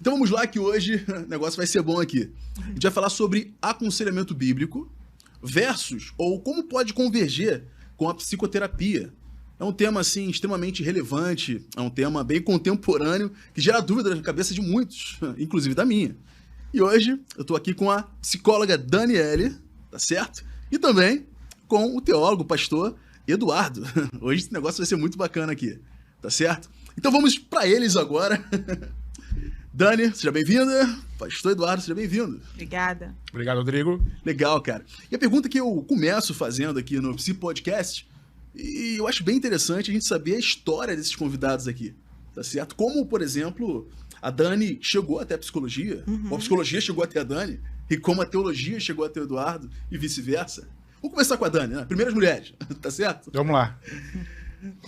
Então vamos lá que hoje o negócio vai ser bom aqui. A gente vai falar sobre aconselhamento bíblico versus ou como pode converger com a psicoterapia. É um tema assim extremamente relevante, é um tema bem contemporâneo que gera dúvida na cabeça de muitos, inclusive da minha. E hoje eu tô aqui com a psicóloga Daniele, tá certo? E também com o teólogo, o pastor Eduardo. Hoje esse negócio vai ser muito bacana aqui, tá certo? Então vamos para eles agora. Dani, seja bem-vinda. Pastor Eduardo, seja bem-vindo. Obrigada. Obrigado, Rodrigo. Legal, cara. E a pergunta que eu começo fazendo aqui no Psi Podcast, e eu acho bem interessante a gente saber a história desses convidados aqui, tá certo? Como, por exemplo, a Dani chegou até a psicologia, ou a psicologia chegou até a Dani, e como a teologia chegou até o Eduardo, e vice-versa. Vamos começar com a Dani, né? Primeiras mulheres, tá certo? Vamos lá.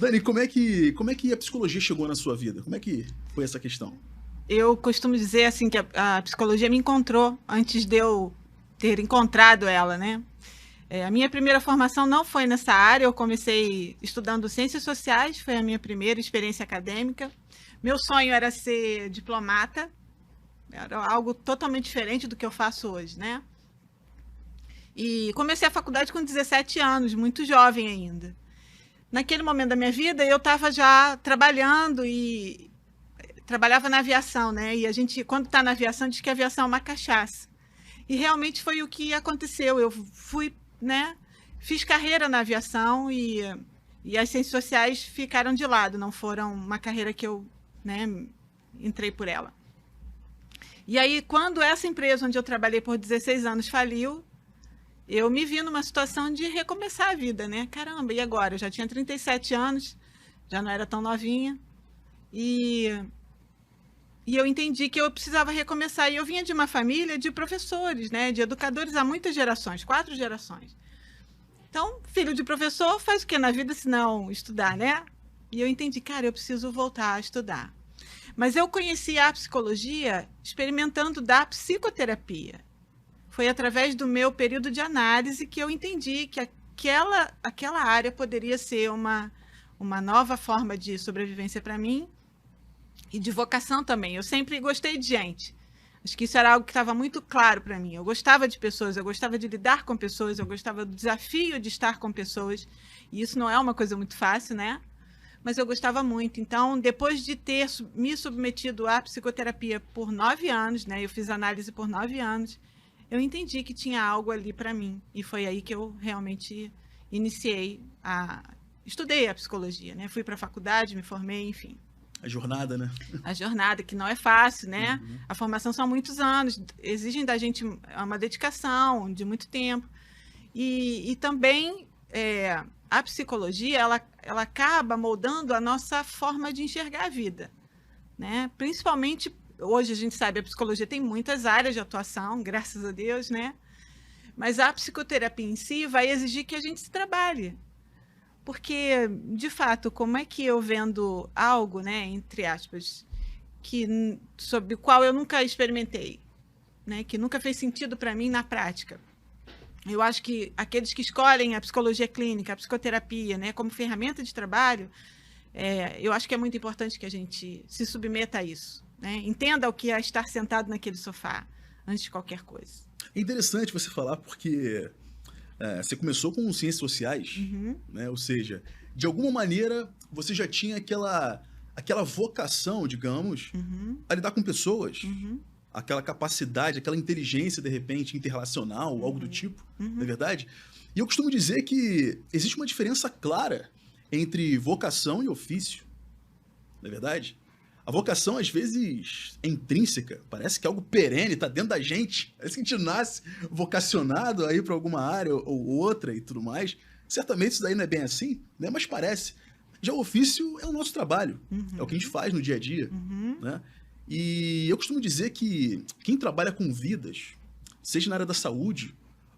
Dani, como é que a psicologia chegou na sua vida? Como é que foi essa questão? Eu costumo dizer assim que a psicologia me encontrou antes de eu ter encontrado ela, né? A minha primeira formação não foi nessa área, eu comecei estudando ciências sociais, foi a minha primeira experiência acadêmica. Meu sonho era ser diplomata, era algo totalmente diferente do que eu faço hoje, né? E comecei a faculdade com 17 anos, muito jovem ainda. Naquele momento da minha vida, eu estava já trabalhando e trabalhava na aviação, né? E a gente, quando está na aviação, diz que a aviação é uma cachaça. E realmente foi o que aconteceu. Eu fui, né? Fiz carreira na aviação e as ciências sociais ficaram de lado, não foram uma carreira que eu, né, entrei por ela. E aí, quando essa empresa onde eu trabalhei por 16 anos faliu, eu me vi numa situação de recomeçar a vida, né? Caramba, e agora? Eu já tinha 37 anos, já não era tão novinha. E eu entendi que eu precisava recomeçar. E eu vinha de uma família de professores, né? De educadores há muitas gerações, 4 gerações. Então, filho de professor faz o que na vida se não estudar, né? E eu entendi, cara, eu preciso voltar a estudar. Mas eu conheci a psicologia experimentando da psicoterapia. Foi através do meu período de análise que eu entendi que aquela área poderia ser uma nova forma de sobrevivência para mim e de vocação também. Eu sempre gostei de gente. Acho que isso era algo que estava muito claro para mim. Eu gostava de pessoas, eu gostava de lidar com pessoas, eu gostava do desafio de estar com pessoas. E isso não é uma coisa muito fácil, né? Mas eu gostava muito. Então, depois de ter me submetido à psicoterapia por 9 anos, né? Eu fiz análise por 9 anos. Eu entendi que tinha algo ali para mim. E foi aí que eu realmente estudei a psicologia, né? Fui para a faculdade, me formei, enfim. A jornada, né? A jornada, que não é fácil, né? A formação são muitos anos, exigem da gente uma dedicação de muito tempo. E também a psicologia, ela acaba moldando a nossa forma de enxergar a vida, né? Principalmente hoje a gente sabe, a psicologia tem muitas áreas de atuação, graças a Deus, né? Mas a psicoterapia em si vai exigir que a gente se trabalhe. Porque, de fato, como é que eu vendo algo, né, entre aspas, sobre o qual eu nunca experimentei, né, que nunca fez sentido para mim na prática? Eu acho que aqueles que escolhem a psicologia clínica, a psicoterapia, né, como ferramenta de trabalho, eu acho que é muito importante que a gente se submeta a isso. Né? Entenda o que é estar sentado naquele sofá, antes de qualquer coisa. É interessante você falar porque você começou com ciências sociais, né? Ou seja, de alguma maneira você já tinha aquela vocação, digamos, a lidar com pessoas, aquela capacidade, aquela inteligência, de repente, interrelacional, algo do tipo, não é verdade? E eu costumo dizer que existe uma diferença clara entre vocação e ofício, não é verdade? A vocação, às vezes, é intrínseca, parece que é algo perene, está dentro da gente. Parece que a gente nasce vocacionado aí para alguma área ou outra e tudo mais. Certamente isso daí não é bem assim, né? Mas parece. Já o ofício é o nosso trabalho, é o que a gente faz no dia a dia. Né? E eu costumo dizer que quem trabalha com vidas, seja na área da saúde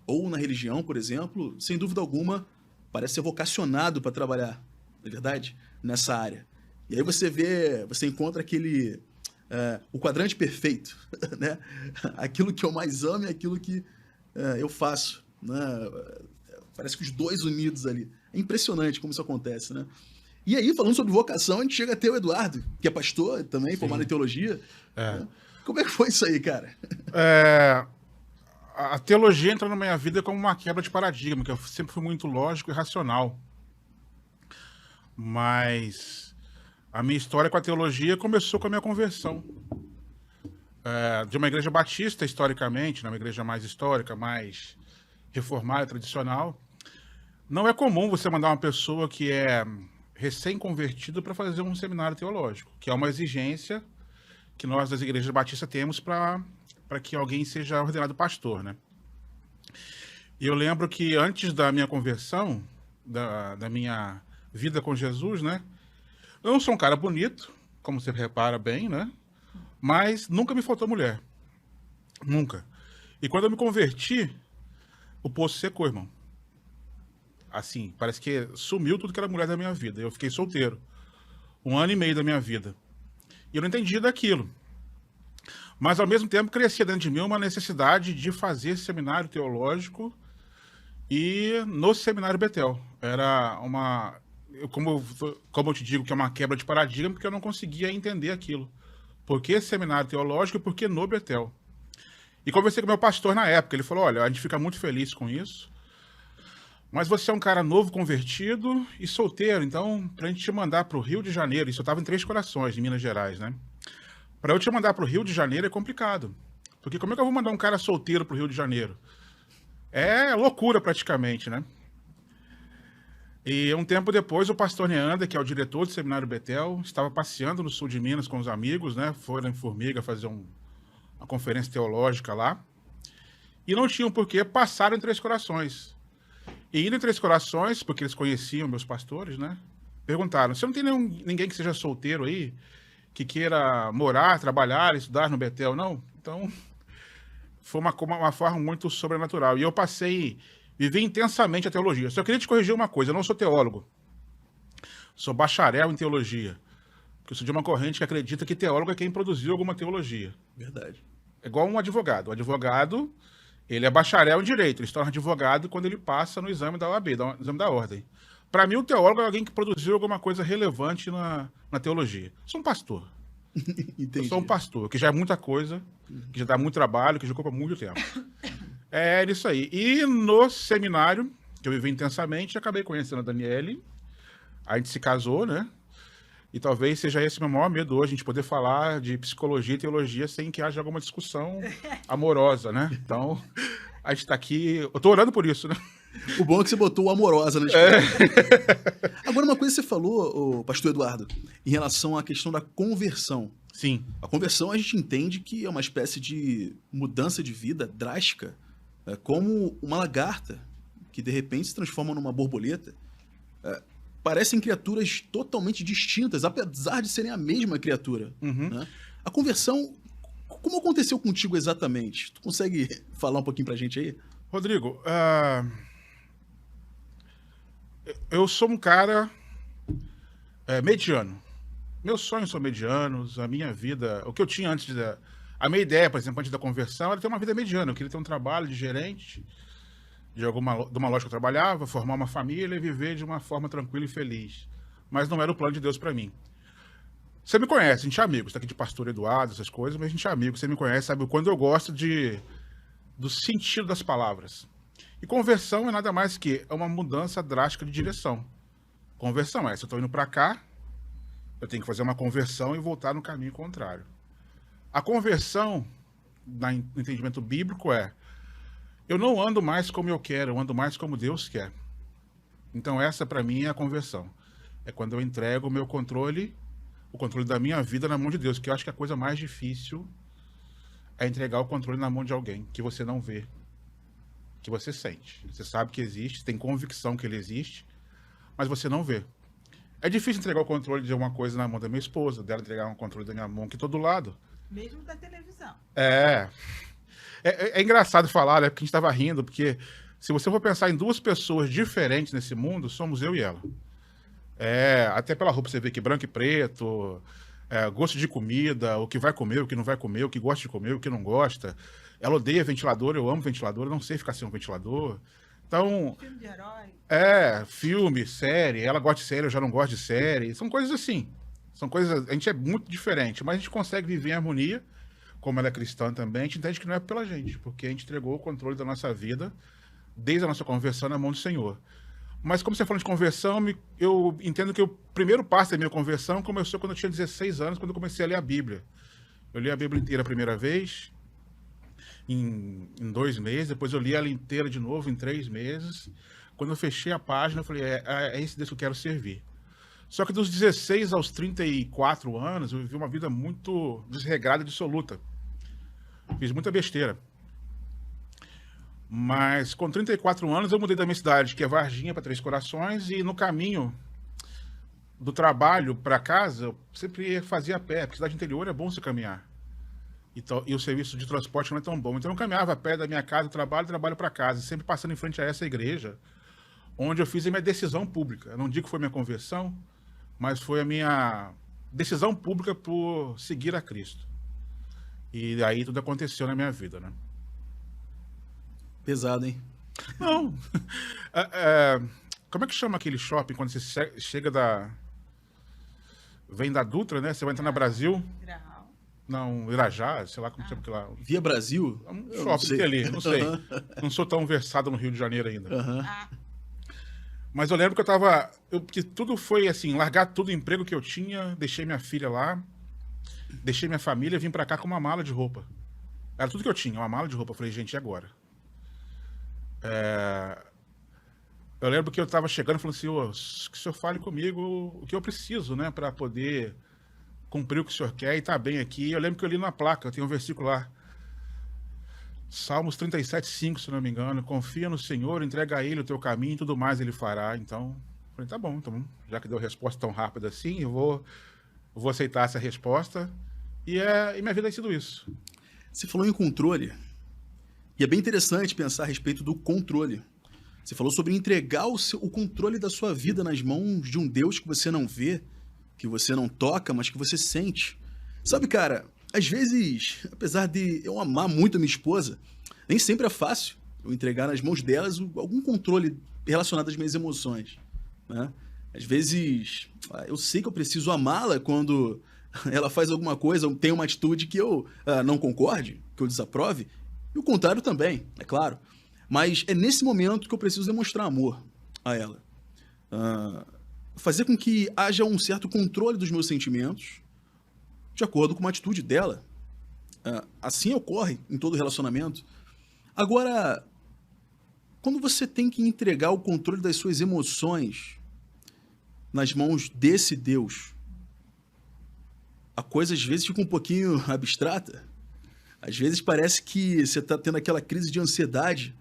ou na religião, por exemplo, sem dúvida alguma, parece ser vocacionado para trabalhar, não é verdade? Nessa área. E aí você encontra o quadrante perfeito, né? Aquilo que eu mais amo e aquilo que eu faço, né? Parece que os dois unidos ali. É impressionante como isso acontece, né? E aí, falando sobre vocação, a gente chega até o Eduardo, que é pastor também, formado em teologia. É. Né? Como é que foi isso aí, cara? A teologia entra na minha vida como uma quebra de paradigma, que eu sempre fui muito lógico e racional. Mas a minha história com a teologia começou com a minha conversão. De uma igreja batista, historicamente, uma igreja mais histórica, mais reformada, tradicional. Não é comum você mandar uma pessoa que é recém-convertida para fazer um seminário teológico, que é uma exigência que nós das igrejas batistas temos para que alguém seja ordenado pastor, né? E eu lembro que antes da minha conversão, da minha vida com Jesus, né? Eu não sou um cara bonito, como você repara bem, né? Mas nunca me faltou mulher. Nunca. E quando eu me converti, o poço secou, irmão. Assim, parece que sumiu tudo que era mulher da minha vida. Eu fiquei solteiro. 1 ano e meio da minha vida. E eu não entendi daquilo. Mas, ao mesmo tempo, crescia dentro de mim uma necessidade de fazer seminário teológico e no Seminário Betel. Era uma... Como eu te digo, que é uma quebra de paradigma, porque eu não conseguia entender aquilo. Por que seminário teológico e por que no Betel? E conversei com meu pastor na época. Ele falou, olha, a gente fica muito feliz com isso, mas você é um cara novo, convertido e solteiro, então, pra gente te mandar pro Rio de Janeiro, isso eu tava em Três Corações, em Minas Gerais, né? Pra eu te mandar pro Rio de Janeiro é complicado. Porque como é que eu vou mandar um cara solteiro pro Rio de Janeiro? É loucura praticamente, né? E um tempo depois, o pastor Neander, que é o diretor do Seminário Betel, estava passeando no sul de Minas com os amigos, né? Foram em Formiga fazer uma conferência teológica lá. E não tinham por que passaram em Três Corações. E indo em Três Corações, porque eles conheciam meus pastores, né? Perguntaram, você não tem ninguém que seja solteiro aí, que queira morar, trabalhar, estudar no Betel, não? Então, foi uma forma muito sobrenatural. E eu vivi intensamente a teologia. Só queria te corrigir uma coisa, eu não sou teólogo. Sou bacharel em teologia. Porque eu sou de uma corrente que acredita que teólogo é quem produziu alguma teologia. Verdade. É igual um advogado. O advogado, ele é bacharel em direito. Ele se torna advogado quando ele passa no exame da OAB, no exame da ordem. Para mim, o teólogo é alguém que produziu alguma coisa relevante na teologia. Sou um pastor. Eu sou um pastor, que já é muita coisa, que já dá muito trabalho, que já ocupa muito tempo. É isso aí. E no seminário, que eu vivi intensamente, acabei conhecendo a Daniele. A gente se casou, né? E talvez seja esse meu maior medo hoje, a gente poder falar de psicologia e teologia sem que haja alguma discussão amorosa, né? Então, a gente tá aqui... Eu tô orando por isso, né? O bom é que você botou o amorosa na escola. Agora, uma coisa que você falou, pastor Eduardo, em relação à questão da conversão. Sim. A conversão a gente entende que é uma espécie de mudança de vida drástica, como uma lagarta que de repente se transforma numa borboleta. Parecem criaturas totalmente distintas, apesar de serem a mesma criatura. Uhum. Né? A conversão, como aconteceu contigo exatamente? Tu consegue falar um pouquinho pra gente aí? Rodrigo, eu sou um cara mediano. Meus sonhos são medianos, a minha vida... O que eu tinha antes da... A minha ideia, por exemplo, antes da conversão, era ter uma vida mediana. Eu queria ter um trabalho de gerente de uma loja que eu trabalhava, formar uma família e viver de uma forma tranquila e feliz. Mas não era o plano de Deus para mim. Você me conhece, a gente é amigo. Você tá aqui de pastor Eduardo, essas coisas, mas a gente é amigo. Você me conhece, sabe o quanto eu gosto do sentido das palavras. E conversão é nada mais que uma mudança drástica de direção. Conversão se eu estou indo para cá, eu tenho que fazer uma conversão e voltar no caminho contrário. A conversão, no entendimento bíblico, eu não ando mais como eu quero, eu ando mais como Deus quer. Então essa para mim é a conversão. É quando eu entrego o meu controle, o controle da minha vida na mão de Deus, que eu acho que a coisa mais difícil é entregar o controle na mão de alguém que você não vê, que você sente. Você sabe que existe, tem convicção que ele existe, mas você não vê. É difícil entregar o controle de uma coisa na mão da minha esposa, dela entregar um controle da minha mão que todo lado. Mesmo da televisão. É engraçado falar, né? Porque a gente estava rindo, porque se você for pensar em duas pessoas diferentes nesse mundo, somos eu e ela. Até pela roupa você vê que branco e preto, gosto de comida, o que vai comer, o que não vai comer, o que gosta de comer, o que não gosta. Ela odeia ventilador, eu amo ventilador, eu não sei ficar sem um ventilador. Então... Filme de herói. Filme, série, ela gosta de série, eu já não gosto de série. São coisas assim. São coisas... A gente é muito diferente, mas a gente consegue viver em harmonia como ela é cristã também, a gente entende que não é pela gente, porque a gente entregou o controle da nossa vida, desde a nossa conversão, na mão do Senhor. Mas como você falou de conversão, eu entendo que o primeiro passo da minha conversão começou quando eu tinha 16 anos, quando eu comecei a ler a Bíblia. Eu li a Bíblia inteira a primeira vez, em 2 meses, depois eu li ela inteira de novo em 3 meses. Quando eu fechei a página, eu falei, é esse Deus que eu quero servir. Só que dos 16 aos 34 anos, eu vivi uma vida muito desregrada e dissoluta. Fiz muita besteira. Mas com 34 anos eu mudei da minha cidade, que é Varginha, para Três Corações, e no caminho do trabalho para casa, eu sempre fazia a pé, porque cidade interior é bom você caminhar. E o serviço de transporte não é tão bom. Então eu caminhava a pé da minha casa, trabalho para casa, sempre passando em frente a essa igreja, onde eu fiz a minha decisão pública. Eu não digo que foi minha conversão, mas foi a minha decisão pública por seguir a Cristo. E aí tudo aconteceu na minha vida, né? Pesado, hein? Não. Como é que chama aquele shopping quando você chega vem da Dutra, né? Você vai entrar na Brasil. Não, Irajá, sei lá como chama aquilo lá. Via Brasil? É um shopping que tem ali, não sei. Não sou tão versado no Rio de Janeiro ainda. Mas eu lembro que que tudo foi assim, largar todo o emprego que eu tinha, deixei minha filha lá, deixei minha família, vim pra cá com uma mala de roupa. Era tudo que eu tinha, uma mala de roupa. Eu falei, gente, e agora? Eu lembro que eu estava chegando e falando assim, que o senhor fale comigo o que eu preciso, né, para poder cumprir o que o senhor quer e estar bem aqui. Eu lembro que eu li na placa, tem um versículo lá, Salmos 37:5, se não me engano, confia no Senhor, entrega a Ele o teu caminho e tudo mais Ele fará. Então, eu falei, tá bom, então, já que deu resposta tão rápida assim, eu vou aceitar essa resposta. E minha vida tem sido isso. Você falou em controle. E é bem interessante pensar a respeito do controle. Você falou sobre entregar o controle da sua vida nas mãos de um Deus que você não vê, que você não toca, mas que você sente. Sabe, cara, às vezes, apesar de eu amar muito a minha esposa, nem sempre é fácil eu entregar nas mãos delas algum controle relacionado às minhas emoções, né? Às vezes, eu sei que eu preciso amá-la quando ela faz alguma coisa, tem uma atitude que eu não concorde, que eu desaprove, e o contrário também, é claro. Mas é nesse momento que eu preciso demonstrar amor a ela. Fazer com que haja um certo controle dos meus sentimentos de acordo com uma atitude dela. Assim ocorre em todo relacionamento. Agora, quando você tem que entregar o controle das suas emoções nas mãos desse Deus, a coisa às vezes fica um pouquinho abstrata. Às vezes parece que você está tendo aquela crise de ansiedade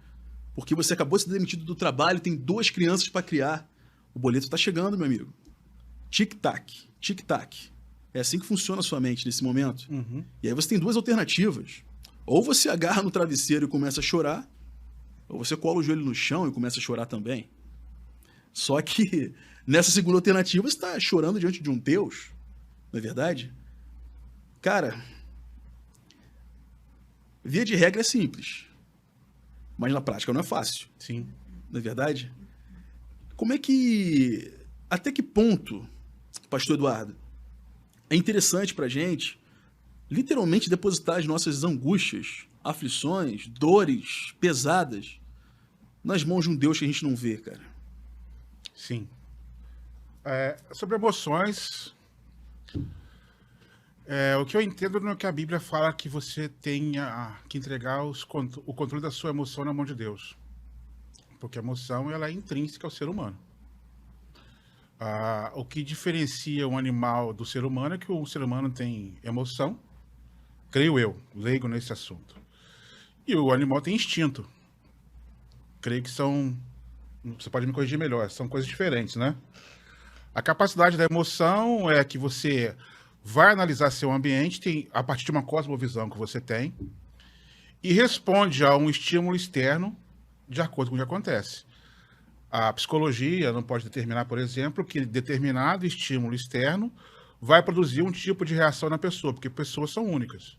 porque você acabou de ser demitido do trabalho, tem 2 crianças para criar. O boleto está chegando, meu amigo. Tic-tac, tic-tac. É assim que funciona a sua mente nesse momento. Uhum. E aí você tem 2 alternativas. Ou você agarra no travesseiro e começa a chorar, ou você cola o joelho no chão e começa a chorar também. Só que nessa segunda alternativa você está chorando diante de um Deus, não é verdade? Cara, via de regra é simples, mas na prática não é fácil. Sim. Não é verdade? Até que ponto, pastor Eduardo, é interessante pra gente literalmente depositar as nossas angústias, aflições, dores pesadas nas mãos de um Deus que a gente não vê, cara? Sim. Sobre emoções, o que eu entendo é que a Bíblia fala que você tenha que entregar o controle da sua emoção na mão de Deus. Porque a emoção ela é intrínseca ao ser humano. O que diferencia um animal do ser humano é que o ser humano tem emoção, creio eu, leigo nesse assunto. E o animal tem instinto. Creio que você pode me corrigir melhor, são coisas diferentes, né? A capacidade da emoção é que você vai analisar seu ambiente a partir de uma cosmovisão que você tem e responde a um estímulo externo de acordo com o que acontece. A psicologia não pode determinar, por exemplo, que determinado estímulo externo vai produzir um tipo de reação na pessoa, porque pessoas são únicas.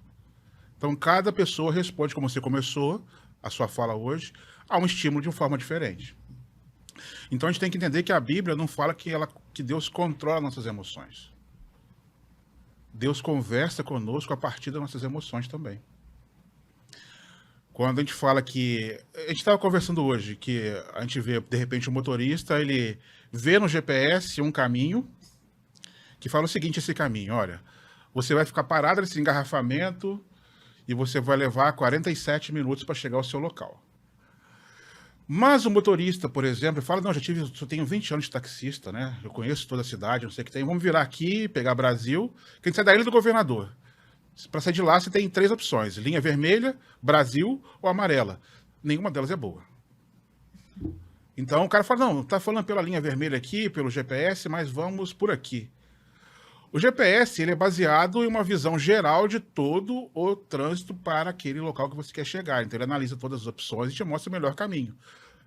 Então, cada pessoa responde, como você começou a sua fala hoje, a um estímulo de uma forma diferente. Então, a gente tem que entender que a Bíblia não fala que Deus controla nossas emoções. Deus conversa conosco a partir das nossas emoções também. Quando a gente fala que... A gente estava conversando hoje, que a gente vê, de repente, o motorista, ele vê no GPS um caminho que fala o seguinte, esse caminho, olha, você vai ficar parado nesse engarrafamento e você vai levar 47 minutos para chegar ao seu local. Mas o motorista, por exemplo, fala, não, eu tenho 20 anos de taxista, né? Eu conheço toda a cidade, não sei o que tem. Vamos virar aqui, pegar Brasil, que a gente sai da Ilha do Governador. Para sair de lá, você tem 3 opções. Linha vermelha, Brasil ou amarela. Nenhuma delas é boa. Então o cara fala, não, tá falando pela linha vermelha aqui, pelo GPS, mas vamos por aqui. O GPS ele é baseado em uma visão geral de todo o trânsito para aquele local que você quer chegar. Então ele analisa todas as opções e te mostra o melhor caminho.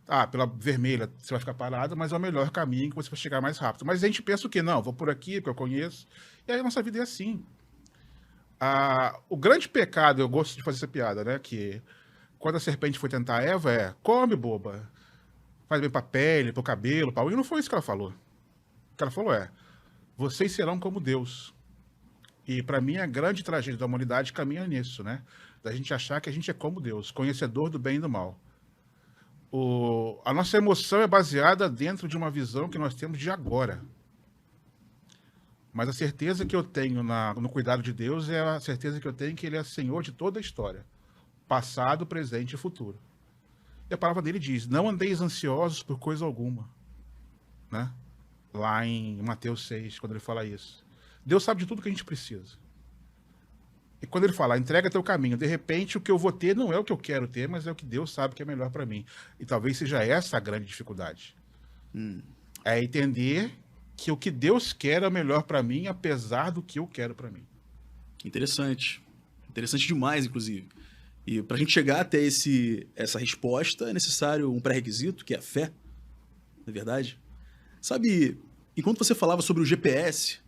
Ah, pela vermelha você vai ficar parado, mas é o melhor caminho que você vai chegar mais rápido. Mas a gente pensa o quê? Não, vou por aqui porque eu conheço. E aí a nossa vida é assim. O grande pecado, eu gosto de fazer essa piada, né? Que quando a serpente foi tentar Eva come, boba. Faz bem pra pele, pro cabelo, pra unha. E não foi isso que ela falou. O que ela falou vocês serão como Deus. E para mim a grande tragédia da humanidade caminha nisso, né? Da gente achar que a gente é como Deus, conhecedor do bem e do mal. A nossa emoção é baseada dentro de uma visão que nós temos de agora. Mas a certeza que eu tenho no cuidado de Deus é a certeza que eu tenho que Ele é Senhor de toda a história. Passado, presente e futuro. E a palavra dele diz, não andeis ansiosos por coisa alguma. Né? Lá em Mateus 6, quando ele fala isso. Deus sabe de tudo que a gente precisa. E quando ele fala, entrega teu caminho, de repente o que eu vou ter não é o que eu quero ter, mas é o que Deus sabe que é melhor para mim. E talvez seja essa a grande dificuldade. É entender que o que Deus quer é o melhor para mim, apesar do que eu quero para mim. Interessante. Interessante demais, inclusive. E para a gente chegar até essa resposta, é necessário um pré-requisito, que é a fé. Não é verdade? Sabe, enquanto você falava sobre o GPS,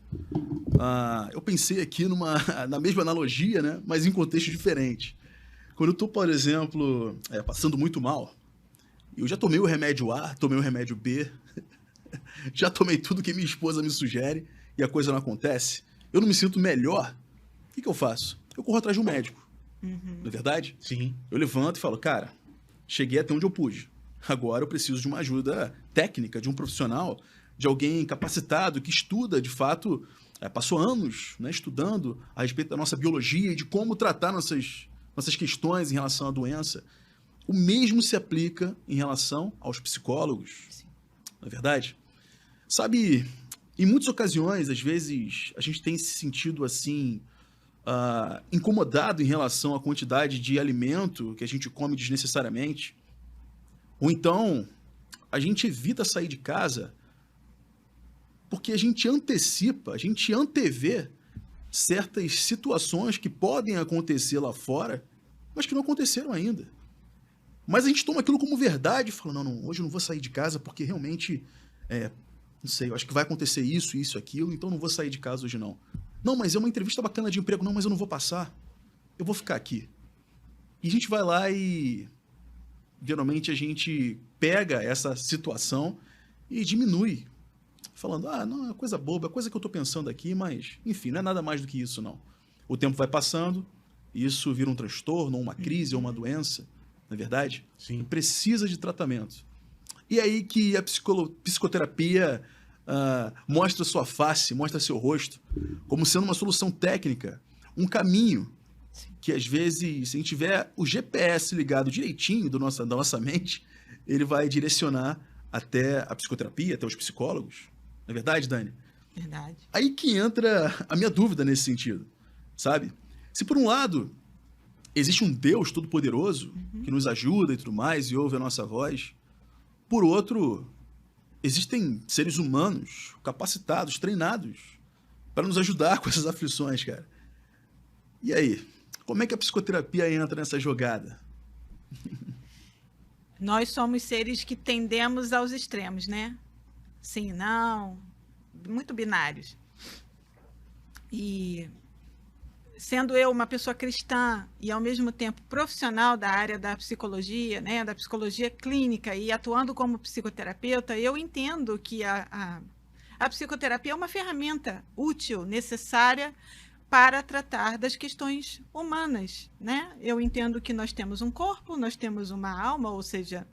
eu pensei aqui na mesma analogia, né? Mas em contexto diferente. Quando eu estou, por exemplo, passando muito mal, eu já tomei o remédio A, tomei o remédio B, já tomei tudo que minha esposa me sugere e a coisa não acontece, eu não me sinto melhor, o que eu faço? Eu corro atrás de um médico. Não é verdade? Sim. Eu levanto e falo, cara, cheguei até onde eu pude. Agora eu preciso de uma ajuda técnica, de um profissional, de alguém capacitado, que estuda, de fato, passou anos, né, estudando a respeito da nossa biologia e de como tratar nossas questões em relação à doença. O mesmo se aplica em relação aos psicólogos. Sim. Não é verdade? Sabe, em muitas ocasiões, às vezes, a gente tem se sentido assim, incomodado em relação à quantidade de alimento que a gente come desnecessariamente. Ou então, a gente evita sair de casa porque a gente antecipa, a gente antevê certas situações que podem acontecer lá fora, mas que não aconteceram ainda. Mas a gente toma aquilo como verdade e fala, não, hoje eu não vou sair de casa porque realmente, não sei, eu acho que vai acontecer isso, isso, aquilo, então não vou sair de casa hoje não. Não, mas é uma entrevista bacana de emprego. Não, mas eu não vou passar. Eu vou ficar aqui. E a gente vai lá e... geralmente a gente pega essa situação e diminui. Falando, não, é coisa boba, é coisa que eu estou pensando aqui, mas, enfim, não é nada mais do que isso, não. O tempo vai passando, isso vira um transtorno, ou uma crise, ou uma doença, não é verdade? Sim. Precisa de tratamento. E aí que a psicoterapia mostra sua face, mostra seu rosto, como sendo uma solução técnica, um caminho que, às vezes, se a gente tiver o GPS ligado direitinho da nossa mente, ele vai direcionar até a psicoterapia, até os psicólogos. Não é verdade, Dani? Verdade. Aí que entra a minha dúvida nesse sentido, sabe? Se, por um lado, existe um Deus todo-poderoso que nos ajuda e tudo mais, e ouve a nossa voz, por outro, existem seres humanos capacitados, treinados, para nos ajudar com essas aflições, cara. E aí? Como é que a psicoterapia entra nessa jogada? Nós somos seres que tendemos aos extremos, né? Sim, não, muito binários. E sendo eu uma pessoa cristã e ao mesmo tempo profissional da área da psicologia, né, da psicologia clínica e atuando como psicoterapeuta, eu entendo que a psicoterapia é uma ferramenta útil, necessária para tratar das questões humanas, né? Eu entendo que nós temos um corpo, nós temos uma alma, ou seja,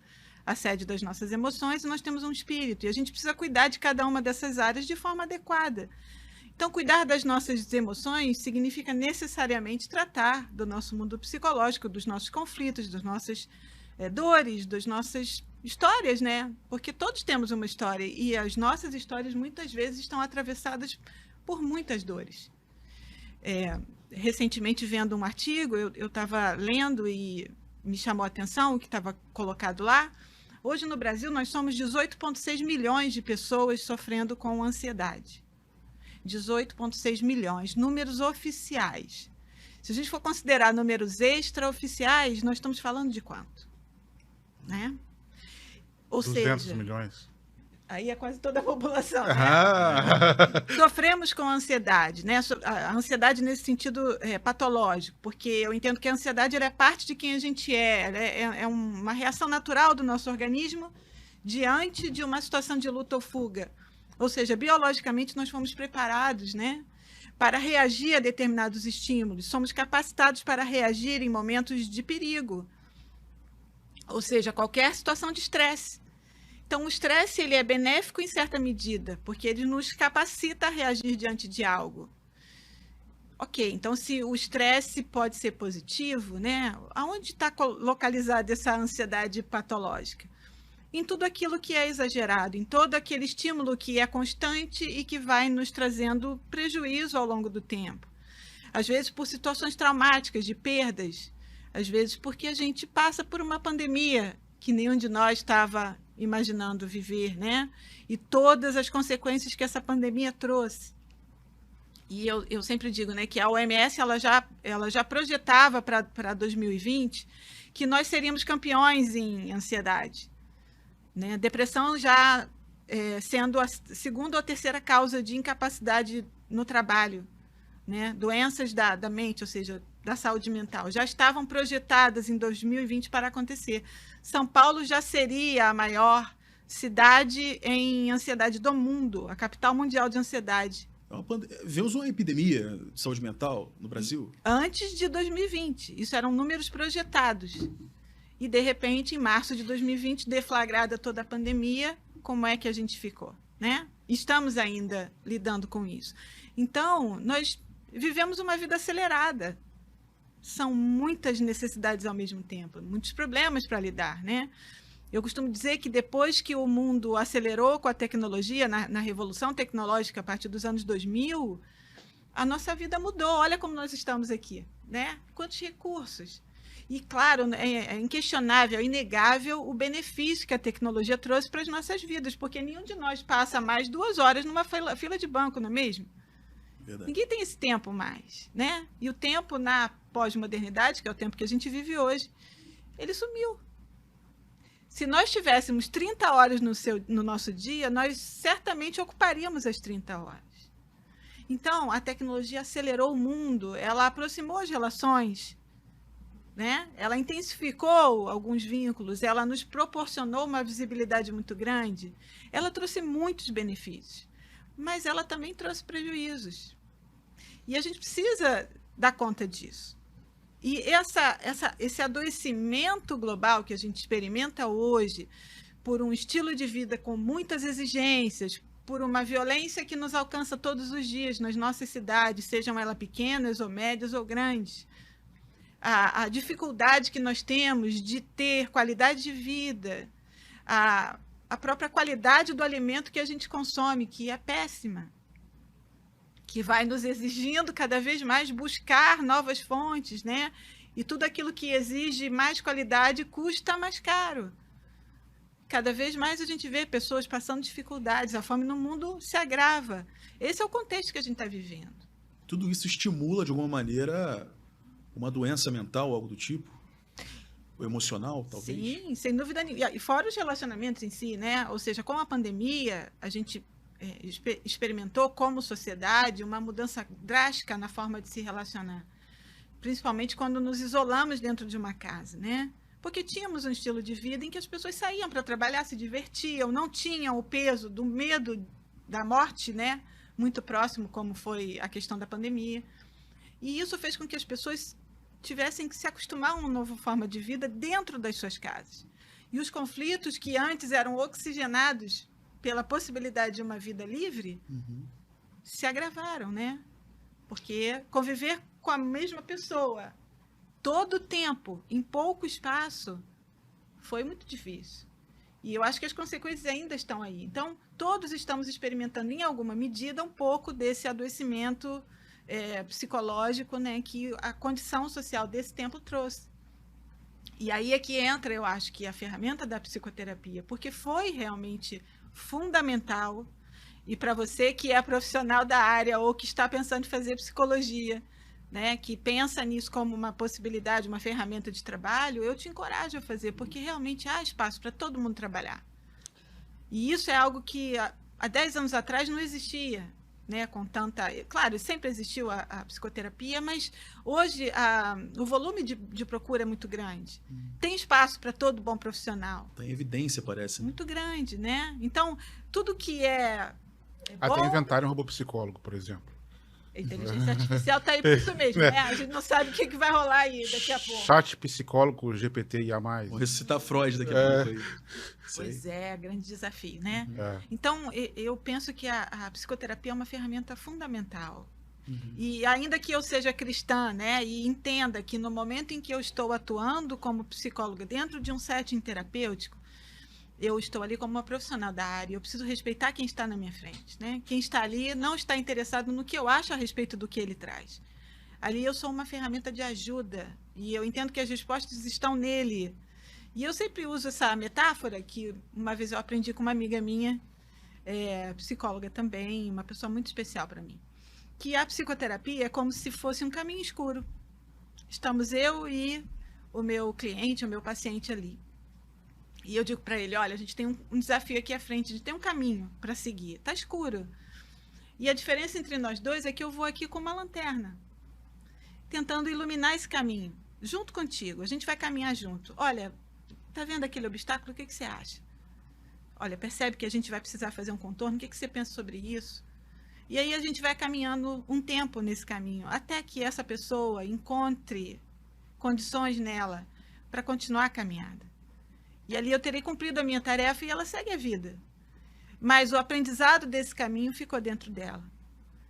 a sede das nossas emoções, e nós temos um espírito. E a gente precisa cuidar de cada uma dessas áreas de forma adequada. Então, cuidar das nossas emoções significa necessariamente tratar do nosso mundo psicológico, dos nossos conflitos, das nossas dores, das nossas histórias, né? Porque todos temos uma história e as nossas histórias muitas vezes estão atravessadas por muitas dores. Recentemente, vendo um artigo, eu estava lendo e me chamou a atenção o que estava colocado lá. Hoje, no Brasil, nós somos 18,6 milhões de pessoas sofrendo com ansiedade. 18,6 milhões, números oficiais. Se a gente for considerar números extraoficiais, nós estamos falando de quanto? Né? Ou 200 seja, milhões. Aí é quase toda a população. Né? Ah. Sofremos com ansiedade, né? A ansiedade nesse sentido patológico, porque eu entendo que a ansiedade ela é parte de quem a gente é. É uma reação natural do nosso organismo diante de uma situação de luta ou fuga. Ou seja, biologicamente nós fomos preparados, né, para reagir a determinados estímulos. Somos capacitados para reagir em momentos de perigo. Ou seja, qualquer situação de estresse. Então, o estresse ele é benéfico em certa medida, porque ele nos capacita a reagir diante de algo. Ok, então se o estresse pode ser positivo, né? Aonde está localizada essa ansiedade patológica? Em tudo aquilo que é exagerado, em todo aquele estímulo que é constante e que vai nos trazendo prejuízo ao longo do tempo. Às vezes por situações traumáticas, de perdas, às vezes porque a gente passa por uma pandemia que nenhum de nós estava imaginando viver, né? E todas as consequências que essa pandemia trouxe. E eu sempre digo, né, que a OMS ela já projetava para 2020 que nós seríamos campeões em ansiedade. Né? Depressão já sendo a segunda ou terceira causa de incapacidade no trabalho. Né? Doenças da mente, ou seja, da saúde mental, já estavam projetadas em 2020 para acontecer. São Paulo já seria a maior cidade em ansiedade do mundo, a capital mundial de ansiedade. Vemos uma epidemia de saúde mental no Brasil? Antes de 2020. Isso eram números projetados. E, de repente, em março de 2020, deflagrada toda a pandemia, como é que a gente ficou? Né? Estamos ainda lidando com isso. Então, nós vivemos uma vida acelerada. São muitas necessidades ao mesmo tempo, muitos problemas para lidar, né? Eu costumo dizer que depois que o mundo acelerou com a tecnologia, na revolução tecnológica a partir dos anos 2000, a nossa vida mudou. Olha como nós estamos aqui, né? Quantos recursos. E, claro, é inquestionável, é inegável o benefício que a tecnologia trouxe para as nossas vidas, porque nenhum de nós passa mais 2 horas numa fila de banco, não é mesmo? Verdade. Ninguém tem esse tempo mais, né? E o tempo na pós-modernidade, que é o tempo que a gente vive hoje, ele sumiu. Se nós tivéssemos 30 horas no nosso dia, nós certamente ocuparíamos as 30 horas. Então, a tecnologia acelerou o mundo, ela aproximou as relações, né? Ela intensificou alguns vínculos, ela nos proporcionou uma visibilidade muito grande, ela trouxe muitos benefícios, mas ela também trouxe prejuízos. E a gente precisa dar conta disso. E esse adoecimento global que a gente experimenta hoje, por um estilo de vida com muitas exigências, por uma violência que nos alcança todos os dias nas nossas cidades, sejam elas pequenas ou médias ou grandes, a dificuldade que nós temos de ter qualidade de vida, a própria qualidade do alimento que a gente consome, que é péssima, que vai nos exigindo cada vez mais buscar novas fontes, né? E tudo aquilo que exige mais qualidade custa mais caro. Cada vez mais a gente vê pessoas passando dificuldades, a fome no mundo se agrava. Esse é o contexto que a gente está vivendo. Tudo isso estimula, de alguma maneira, uma doença mental, algo do tipo? Ou emocional, talvez? Sim, sem dúvida nenhuma. E fora os relacionamentos em si, né? Ou seja, com a pandemia, a gente experimentou como sociedade uma mudança drástica na forma de se relacionar, principalmente quando nos isolamos dentro de uma casa, né? Porque tínhamos um estilo de vida em que as pessoas saíam para trabalhar, se divertiam, não tinham o peso do medo da morte, né? Muito próximo, como foi a questão da pandemia. E isso fez com que as pessoas tivessem que se acostumar a uma nova forma de vida dentro das suas casas. E os conflitos que antes eram oxigenados pela possibilidade de uma vida livre, se agravaram, né? Porque conviver com a mesma pessoa todo o tempo, em pouco espaço, foi muito difícil. E eu acho que as consequências ainda estão aí. Então, todos estamos experimentando, em alguma medida, um pouco desse adoecimento psicológico, né, que a condição social desse tempo trouxe. E aí é que entra, eu acho, que a ferramenta da psicoterapia, porque foi realmente fundamental. E para você que é profissional da área ou que está pensando em fazer psicologia, né, que pensa nisso como uma possibilidade, uma ferramenta de trabalho, eu te encorajo a fazer, porque realmente há espaço para todo mundo trabalhar. E isso é algo que há 10 anos atrás não existia, né, com tanta... Claro, sempre existiu a psicoterapia, mas hoje o volume de procura é muito grande. Tem espaço para todo bom profissional. Tem evidência, parece. Né? Muito grande, né? Então, tudo que é Até bom... inventaram um robô psicólogo, por exemplo. A inteligência artificial está aí por isso mesmo, né? A gente não sabe o que vai rolar aí daqui a pouco. Chat psicólogo GPT IA+. Vou ressuscitar Freud daqui a pouco aí. Pois é, grande desafio, né? É. Então, eu penso que a psicoterapia é uma ferramenta fundamental. E ainda que eu seja cristã, né, e entenda que no momento em que eu estou atuando como psicóloga dentro de um setting terapêutico, eu estou ali como uma profissional da área, eu preciso respeitar quem está na minha frente, né? Quem está ali não está interessado no que eu acho a respeito do que ele traz. Ali eu sou uma ferramenta de ajuda e eu entendo que as respostas estão nele. E eu sempre uso essa metáfora que uma vez eu aprendi com uma amiga minha, psicóloga também, uma pessoa muito especial para mim, que a psicoterapia é como se fosse um caminho escuro. Estamos eu e o meu cliente, o meu paciente ali. E eu digo para ele, olha, a gente tem um desafio aqui à frente, a gente tem um caminho para seguir. Está escuro. E a diferença entre nós dois é que eu vou aqui com uma lanterna, tentando iluminar esse caminho, junto contigo. A gente vai caminhar junto. Olha, tá vendo aquele obstáculo? O que você acha? Olha, percebe que a gente vai precisar fazer um contorno? O que você pensa sobre isso? E aí a gente vai caminhando um tempo nesse caminho, até que essa pessoa encontre condições nela para continuar a caminhada. E ali eu terei cumprido a minha tarefa e ela segue a vida. Mas o aprendizado desse caminho ficou dentro dela.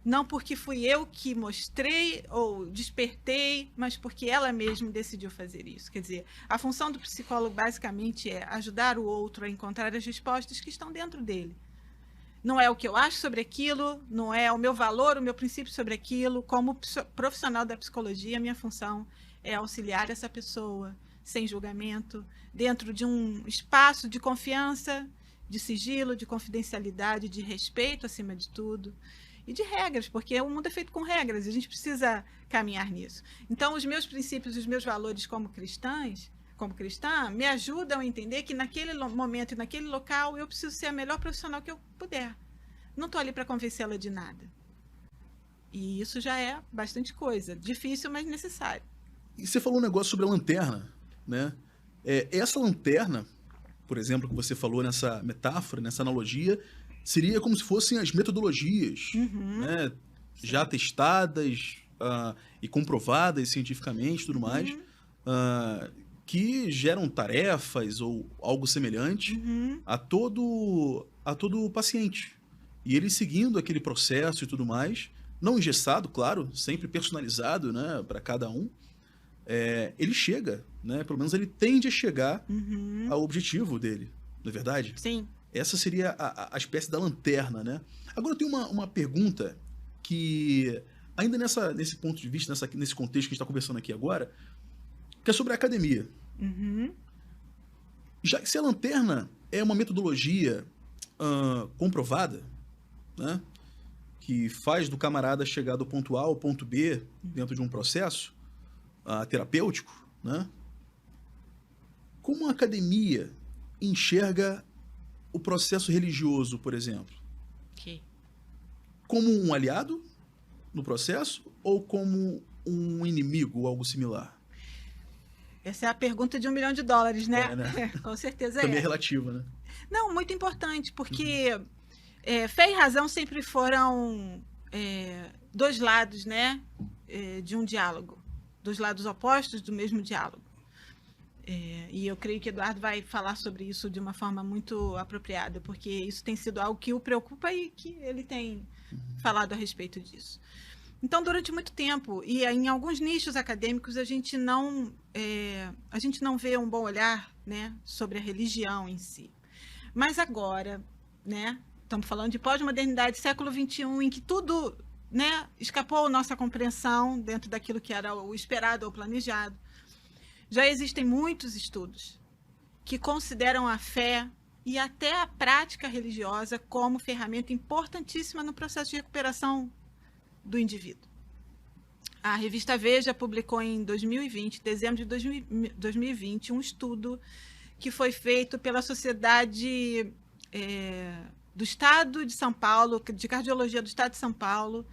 Não porque fui eu que mostrei ou despertei, mas porque ela mesma decidiu fazer isso. Quer dizer, a função do psicólogo basicamente é ajudar o outro a encontrar as respostas que estão dentro dele. Não é o que eu acho sobre aquilo, não é o meu valor, o meu princípio sobre aquilo. Como profissional da psicologia, a minha função é auxiliar essa pessoa, sem julgamento, dentro de um espaço de confiança, de sigilo, de confidencialidade, de respeito acima de tudo, e de regras, porque o mundo é feito com regras, e a gente precisa caminhar nisso. Então, os meus princípios, os meus valores como cristã, me ajudam a entender que naquele momento e naquele local eu preciso ser a melhor profissional que eu puder. Não estou ali para convencê-la de nada. E isso já é bastante coisa. Difícil, mas necessário. E você falou um negócio sobre a lanterna, né? Essa lanterna, por exemplo, que você falou nessa metáfora, nessa analogia, seria como se fossem as metodologias, né? Já testadas e comprovadas cientificamente e tudo mais, que geram tarefas ou algo semelhante a todo paciente. E ele seguindo aquele processo e tudo mais, não engessado, claro, sempre personalizado, né, para cada um, ele chega, né, pelo menos ele tende a chegar ao objetivo dele, não é verdade? Sim. Essa seria a espécie da lanterna, né? Agora eu tenho uma pergunta que, ainda nesse ponto de vista, nesse contexto que a gente está conversando aqui agora, que é sobre a academia. Já que se a lanterna é uma metodologia comprovada, né, que faz do camarada chegar do ponto A ao ponto B dentro de um processo terapêutico, né, como a academia enxerga o processo religioso, por exemplo? Como um aliado no processo ou como um inimigo ou algo similar? Essa é a pergunta de $1 milhão, né? Com certeza Também é relativa, né? Não, muito importante, porque fé e razão sempre foram dois lados, né? de um diálogo, dos lados opostos do mesmo diálogo. E eu creio que Eduardo vai falar sobre isso de uma forma muito apropriada, porque isso tem sido algo que o preocupa e que ele tem falado a respeito disso. Então, durante muito tempo, e em alguns nichos acadêmicos, a gente não vê um bom olhar, né, sobre a religião em si. Mas agora, né, estamos falando de pós-modernidade, século XXI, em que tudo, né, escapou à nossa compreensão dentro daquilo que era o esperado ou planejado. Já existem muitos estudos que consideram a fé e até a prática religiosa como ferramenta importantíssima no processo de recuperação do indivíduo. A revista Veja publicou em 2020, dezembro de 2020, um estudo que foi feito pela Sociedade do Estado de São Paulo, de Cardiologia do Estado de São Paulo,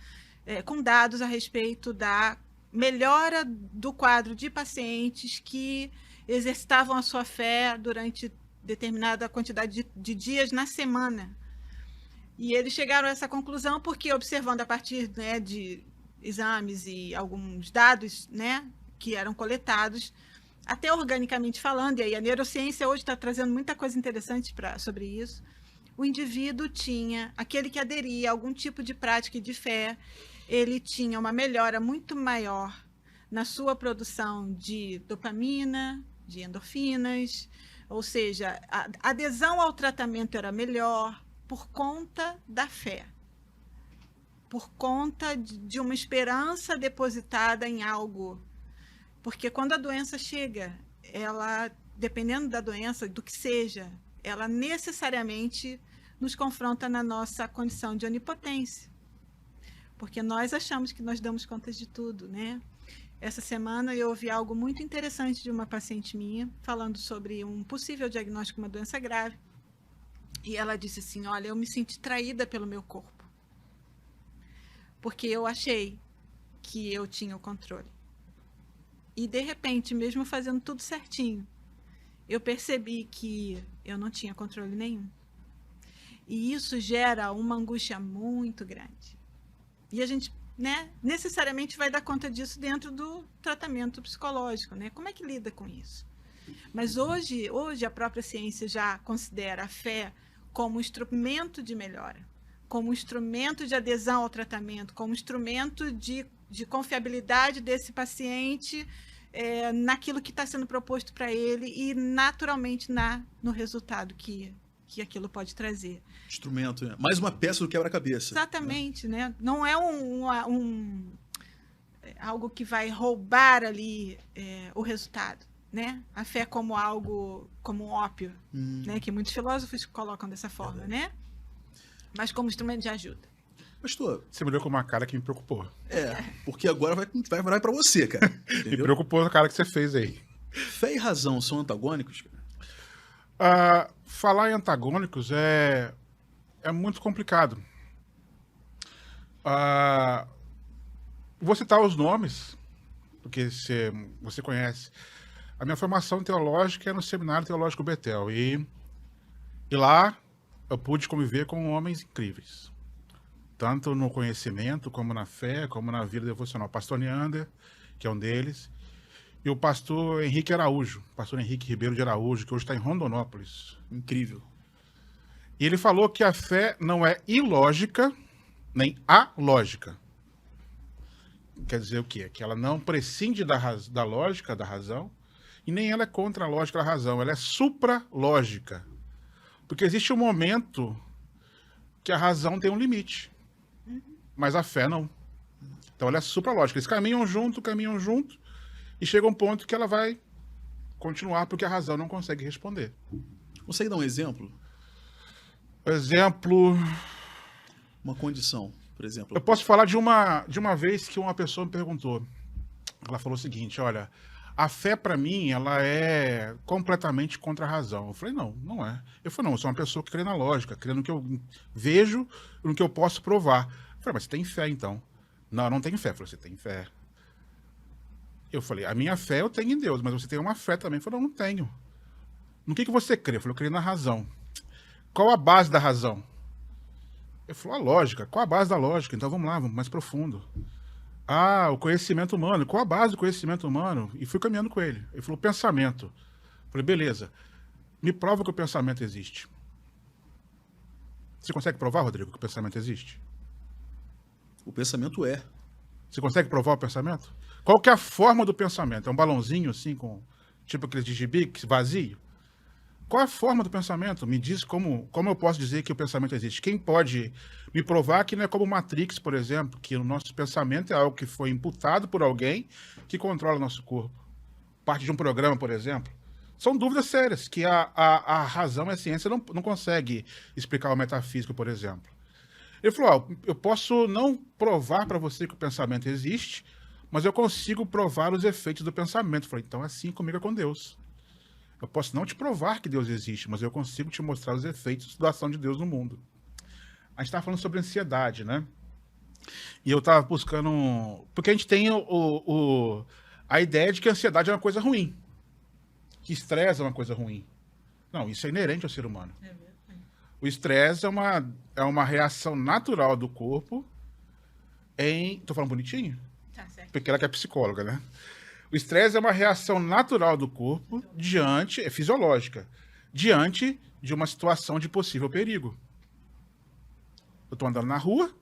com dados a respeito da melhora do quadro de pacientes que exercitavam a sua fé durante determinada quantidade de dias na semana. E eles chegaram a essa conclusão porque, observando a partir, né, de exames e alguns dados, né, que eram coletados, até organicamente falando, e aí a neurociência hoje está trazendo muita coisa interessante sobre isso, o indivíduo tinha, aquele que aderia a algum tipo de prática e de fé, ele tinha uma melhora muito maior na sua produção de dopamina, de endorfinas, ou seja, a adesão ao tratamento era melhor por conta da fé, por conta de uma esperança depositada em algo. Porque quando a doença chega, ela, dependendo da doença, do que seja, ela necessariamente nos confronta na nossa condição de onipotência. Porque nós achamos que nós damos conta de tudo, né? Essa semana eu ouvi algo muito interessante de uma paciente minha, falando sobre um possível diagnóstico de uma doença grave. E ela disse assim, olha, eu me senti traída pelo meu corpo. Porque eu achei que eu tinha o controle. E, de repente, mesmo fazendo tudo certinho, eu percebi que eu não tinha controle nenhum. E isso gera uma angústia muito grande. E a gente, né, necessariamente vai dar conta disso dentro do tratamento psicológico, né? Como é que lida com isso? Mas hoje a própria ciência já considera a fé como instrumento de melhora, como instrumento de adesão ao tratamento, como instrumento de confiabilidade desse paciente naquilo que está sendo proposto para ele e, naturalmente, no resultado que aquilo pode trazer. Instrumento, né? Mais uma peça do quebra-cabeça. Exatamente, né? Não é algo que vai roubar ali o resultado, né? A fé como algo, como um ópio, né? Que muitos filósofos colocam dessa forma, né? Mas como instrumento de ajuda. Pastor, você me olhou com uma cara que me preocupou. Porque agora vai virar pra você, cara. Me preocupou a cara que você fez aí. Fé e razão são antagônicos, cara? Falar em antagônicos é muito complicado. Vou citar os nomes, porque você conhece. A minha formação teológica é no Seminário Teológico Betel. E lá eu pude conviver com homens incríveis. Tanto no conhecimento, como na fé, como na vida devocional. Pastor Neander, que é um deles. E o pastor Henrique Araújo, pastor Henrique Ribeiro de Araújo, que hoje está em Rondonópolis. Incrível. E ele falou que a fé não é ilógica, nem alógica. Quer dizer o quê? Que ela não prescinde da lógica, da razão, e nem ela é contra a lógica da razão, ela é supralógica. Porque existe um momento que a razão tem um limite, mas a fé não. Então ela é supralógica. Eles caminham junto, e chega um ponto que ela vai continuar porque a razão não consegue responder. Consegue dar um exemplo? Exemplo... Uma condição, por exemplo. Eu posso falar de uma vez que uma pessoa me perguntou. Ela falou o seguinte, olha, a fé para mim, ela é completamente contra a razão. Eu falei, não é. Eu falei, não, eu sou uma pessoa que crê na lógica, crê no que eu vejo, no que eu posso provar. Eu falei, mas você tem fé então? Não, eu não tenho fé. Eu falei, você tem fé. Eu falei, a minha fé eu tenho em Deus, mas você tem uma fé também. Eu falei, não tenho. No que você crê? Eu falei, eu creio na razão. Qual a base da razão? Ele falou, a lógica. Qual a base da lógica? Então vamos lá, vamos mais profundo. Ah, o conhecimento humano. Qual a base do conhecimento humano? E fui caminhando com ele. Ele falou, pensamento. Eu falei, beleza. Me prova que o pensamento existe. Você consegue provar, Rodrigo, que o pensamento existe? O pensamento é. Você consegue provar o pensamento? Qual que é a forma do pensamento? É um balãozinho assim, com tipo aquele de gibi, vazio? Qual é a forma do pensamento? Me diz como eu posso dizer que o pensamento existe. Quem pode me provar que não é como Matrix, por exemplo, que o nosso pensamento é algo que foi imputado por alguém que controla o nosso corpo. Parte de um programa, por exemplo. São dúvidas sérias, que a razão e a ciência não consegue explicar o metafísico, por exemplo. Ele falou, ó, eu posso não provar para você que o pensamento existe, mas eu consigo provar os efeitos do pensamento. Eu falei, então assim comigo é com Deus. Eu posso não te provar que Deus existe, mas eu consigo te mostrar os efeitos da ação de Deus no mundo. A gente estava falando sobre ansiedade, né? E eu estava buscando... Porque a gente tem a ideia de que a ansiedade é uma coisa ruim. Que estresse é uma coisa ruim. Não, isso é inerente ao ser humano. O estresse é uma reação natural do corpo em... Tô falando bonitinho? Tá certo. Porque ela que é psicóloga, né? O estresse é uma reação natural do corpo é fisiológica, diante de uma situação de possível perigo. Eu tô andando na rua,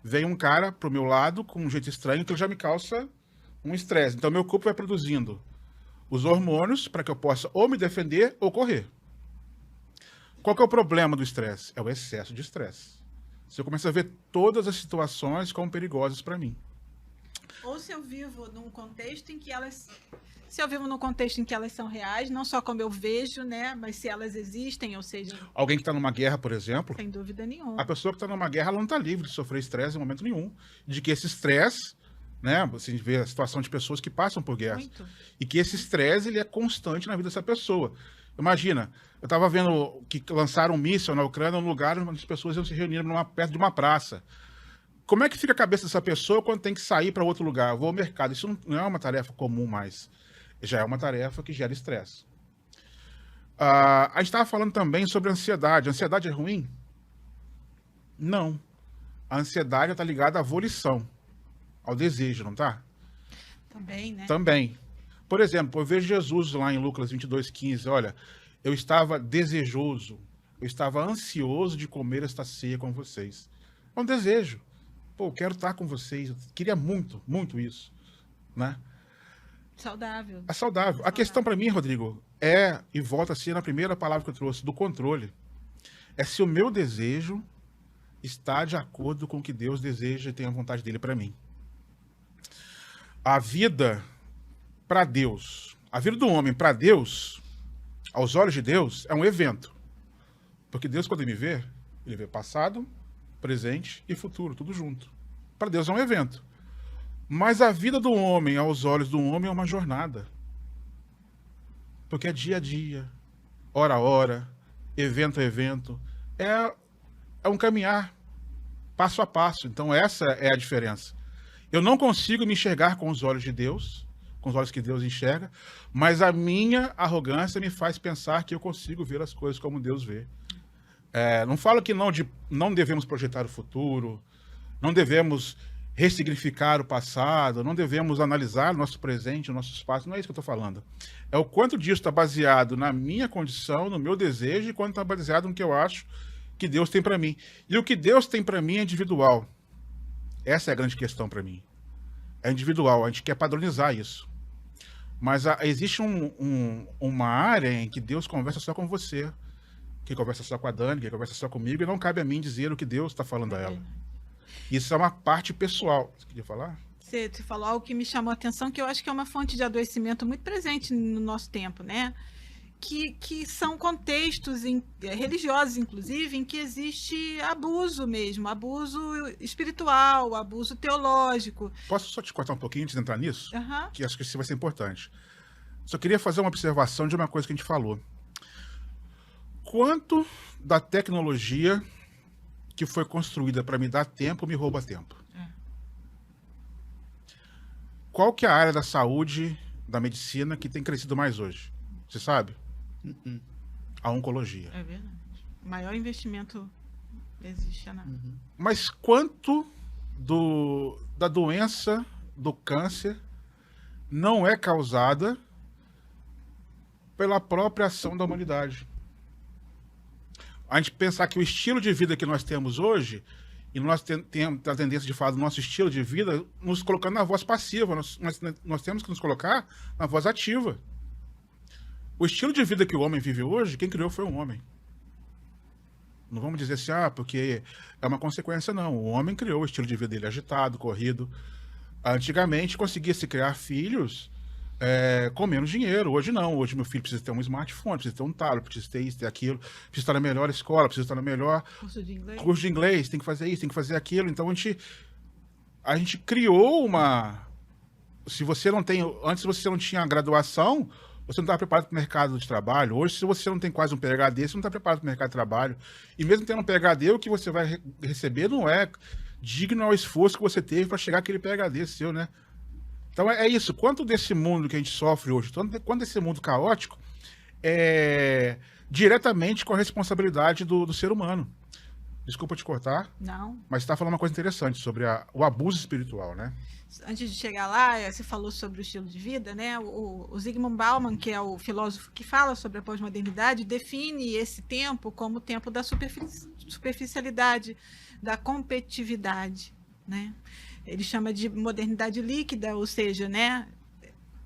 vem um cara pro meu lado com um jeito estranho que ele já me causa um estresse. Então meu corpo vai produzindo os hormônios para que eu possa ou me defender ou correr. Qual que é o problema do estresse? É o excesso de estresse. Você começa a ver todas as situações como perigosas para mim. Ou se eu vivo num contexto em que elas... Se eu vivo num contexto em que elas são reais, não só como eu vejo, né? Mas se elas existem, ou seja... Alguém que está numa guerra, por exemplo... Sem dúvida nenhuma. A pessoa que está numa guerra, ela não está livre de sofrer estresse em momento nenhum. De que esse estresse, né? Você vê a situação de pessoas que passam por guerra. Muito. E que esse estresse, ele é constante na vida dessa pessoa. Imagina, eu estava vendo que lançaram um míssil na Ucrânia, num lugar onde as pessoas iam se reunir perto de uma praça. Como é que fica a cabeça dessa pessoa quando tem que sair para outro lugar? Vou ao mercado. Isso não é uma tarefa comum mais. Já é uma tarefa que gera estresse. A gente estava falando também sobre ansiedade. A ansiedade é ruim? Não. A ansiedade está ligada à volição, ao desejo, não está? Também, né? Também. Por exemplo, eu vejo Jesus lá em Lucas 22:15. Olha, eu estava desejoso, eu estava ansioso de comer esta ceia com vocês. É um desejo. Pô, eu quero estar com vocês. Eu queria muito, muito isso, né? Saudável. É saudável. A questão para mim, Rodrigo, e volta a ser na primeira palavra que eu trouxe, do controle. É se o meu desejo está de acordo com o que Deus deseja e tem a vontade dele para mim. A vida para Deus, a vida do homem para Deus, aos olhos de Deus, é um evento. Porque Deus, quando ele vê passado, presente e futuro, tudo junto. Para Deus é um evento. Mas a vida do homem, aos olhos do homem, é uma jornada. Porque é dia a dia, hora a hora, evento a evento. É um caminhar, passo a passo. Então essa é a diferença. Eu não consigo me enxergar com os olhos de Deus, com os olhos que Deus enxerga, mas a minha arrogância me faz pensar que eu consigo ver as coisas como Deus vê. Não falo que não devemos projetar o futuro, não devemos ressignificar o passado, não devemos analisar o nosso presente, o nosso espaço, não é isso que eu estou falando. É o quanto disso está baseado na minha condição, no meu desejo, e quanto está baseado no que eu acho que Deus tem para mim. E o que Deus tem para mim é individual. Essa é a grande questão para mim. É individual, a gente quer padronizar isso. Mas existe uma área em que Deus conversa só com você, que conversa só com a Dani, que conversa só comigo, e não cabe a mim dizer o que Deus está falando a ela. Isso é uma parte pessoal. Você queria falar? Você falou algo que me chamou a atenção, que eu acho que é uma fonte de adoecimento muito presente no nosso tempo, né? Que são contextos religiosos, inclusive, em que existe abuso mesmo, abuso espiritual, abuso teológico. Posso só te cortar um pouquinho antes de entrar nisso? Uhum. Que acho que isso vai ser importante. Só queria fazer uma observação de uma coisa que a gente falou. Quanto da tecnologia que foi construída para me dar tempo me rouba tempo? Qual que é a área da saúde, da medicina, que tem crescido mais hoje? Você sabe? A oncologia. É verdade. O maior investimento existe, né? Mas quanto da doença do câncer não é causada pela própria ação da humanidade. A gente pensar que o estilo de vida que nós temos hoje, e nós temos a tendência de falar do nosso estilo de vida, nos colocando na voz passiva, nós temos que nos colocar na voz ativa. O estilo de vida que o homem vive hoje, quem criou foi o homem. Não vamos dizer assim, porque é uma consequência, não. O homem criou o estilo de vida dele agitado, corrido. Antigamente conseguia se criar filhos com menos dinheiro. Hoje não. Hoje meu filho precisa ter um smartphone, precisa ter um tablet, precisa ter isso, ter aquilo, precisa estar na melhor escola, precisa estar no melhor curso de inglês, tem que fazer isso, tem que fazer aquilo. Então a gente criou uma... Se você não tem... Antes você não tinha graduação, você não estava preparado para o mercado de trabalho. Hoje, se você não tem quase um PhD, você não está preparado para o mercado de trabalho. E mesmo tendo um PhD, o que você vai receber não é digno ao esforço que você teve para chegar àquele PhD seu, né? Então é isso. Quanto desse mundo que a gente sofre hoje, quanto desse mundo caótico, é diretamente com a responsabilidade do ser humano. Desculpa te cortar. Não. Mas você está falando uma coisa interessante sobre o abuso espiritual, né? Antes de chegar lá, você falou sobre o estilo de vida, né? O Zygmunt Bauman, que é o filósofo que fala sobre a pós-modernidade, define esse tempo como o tempo da superficialidade, da competitividade, né? Ele chama de modernidade líquida, ou seja, né?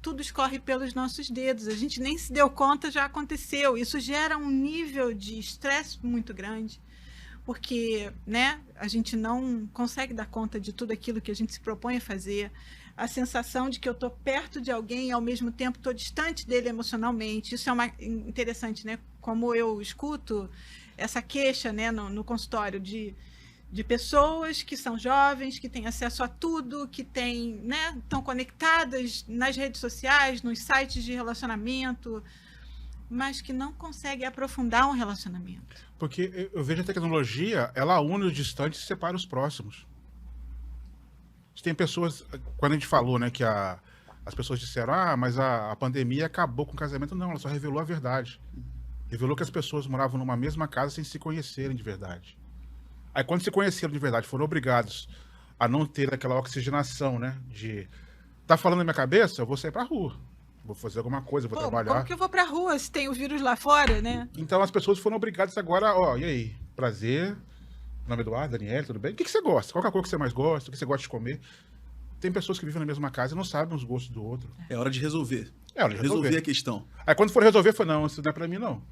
Tudo escorre pelos nossos dedos. A gente nem se deu conta, já aconteceu. Isso gera um nível de estresse muito grande, porque, né, a gente não consegue dar conta de tudo aquilo que a gente se propõe a fazer. A sensação de que eu estou perto de alguém e, ao mesmo tempo, estou distante dele emocionalmente. Isso é interessante, né? Como eu escuto essa queixa, né, no consultório de pessoas que são jovens, que têm acesso a tudo, que têm, né, estão conectadas nas redes sociais, nos sites de relacionamento, mas que não conseguem aprofundar um relacionamento. Porque eu vejo a tecnologia, ela une os distantes e separa os próximos. Tem pessoas, quando a gente falou, né, que as pessoas disseram, mas a pandemia acabou com o casamento. Não, ela só revelou a verdade. Revelou que as pessoas moravam numa mesma casa sem se conhecerem de verdade. Aí quando se conheceram de verdade, foram obrigados a não ter aquela oxigenação, né, de... Tá falando na minha cabeça? Eu vou sair pra rua. Vou fazer alguma coisa, vou trabalhar. Como que eu vou pra rua se tem o vírus lá fora, né? Então as pessoas foram obrigadas agora, e aí? Prazer, meu nome é Eduardo, Daniel, tudo bem? O que você gosta? Qual é a coisa que você mais gosta? O que você gosta de comer? Tem pessoas que vivem na mesma casa e não sabem os gostos do outro. É hora de resolver. É hora de resolver a questão. Aí quando for resolver, foi não, isso não é pra mim, não.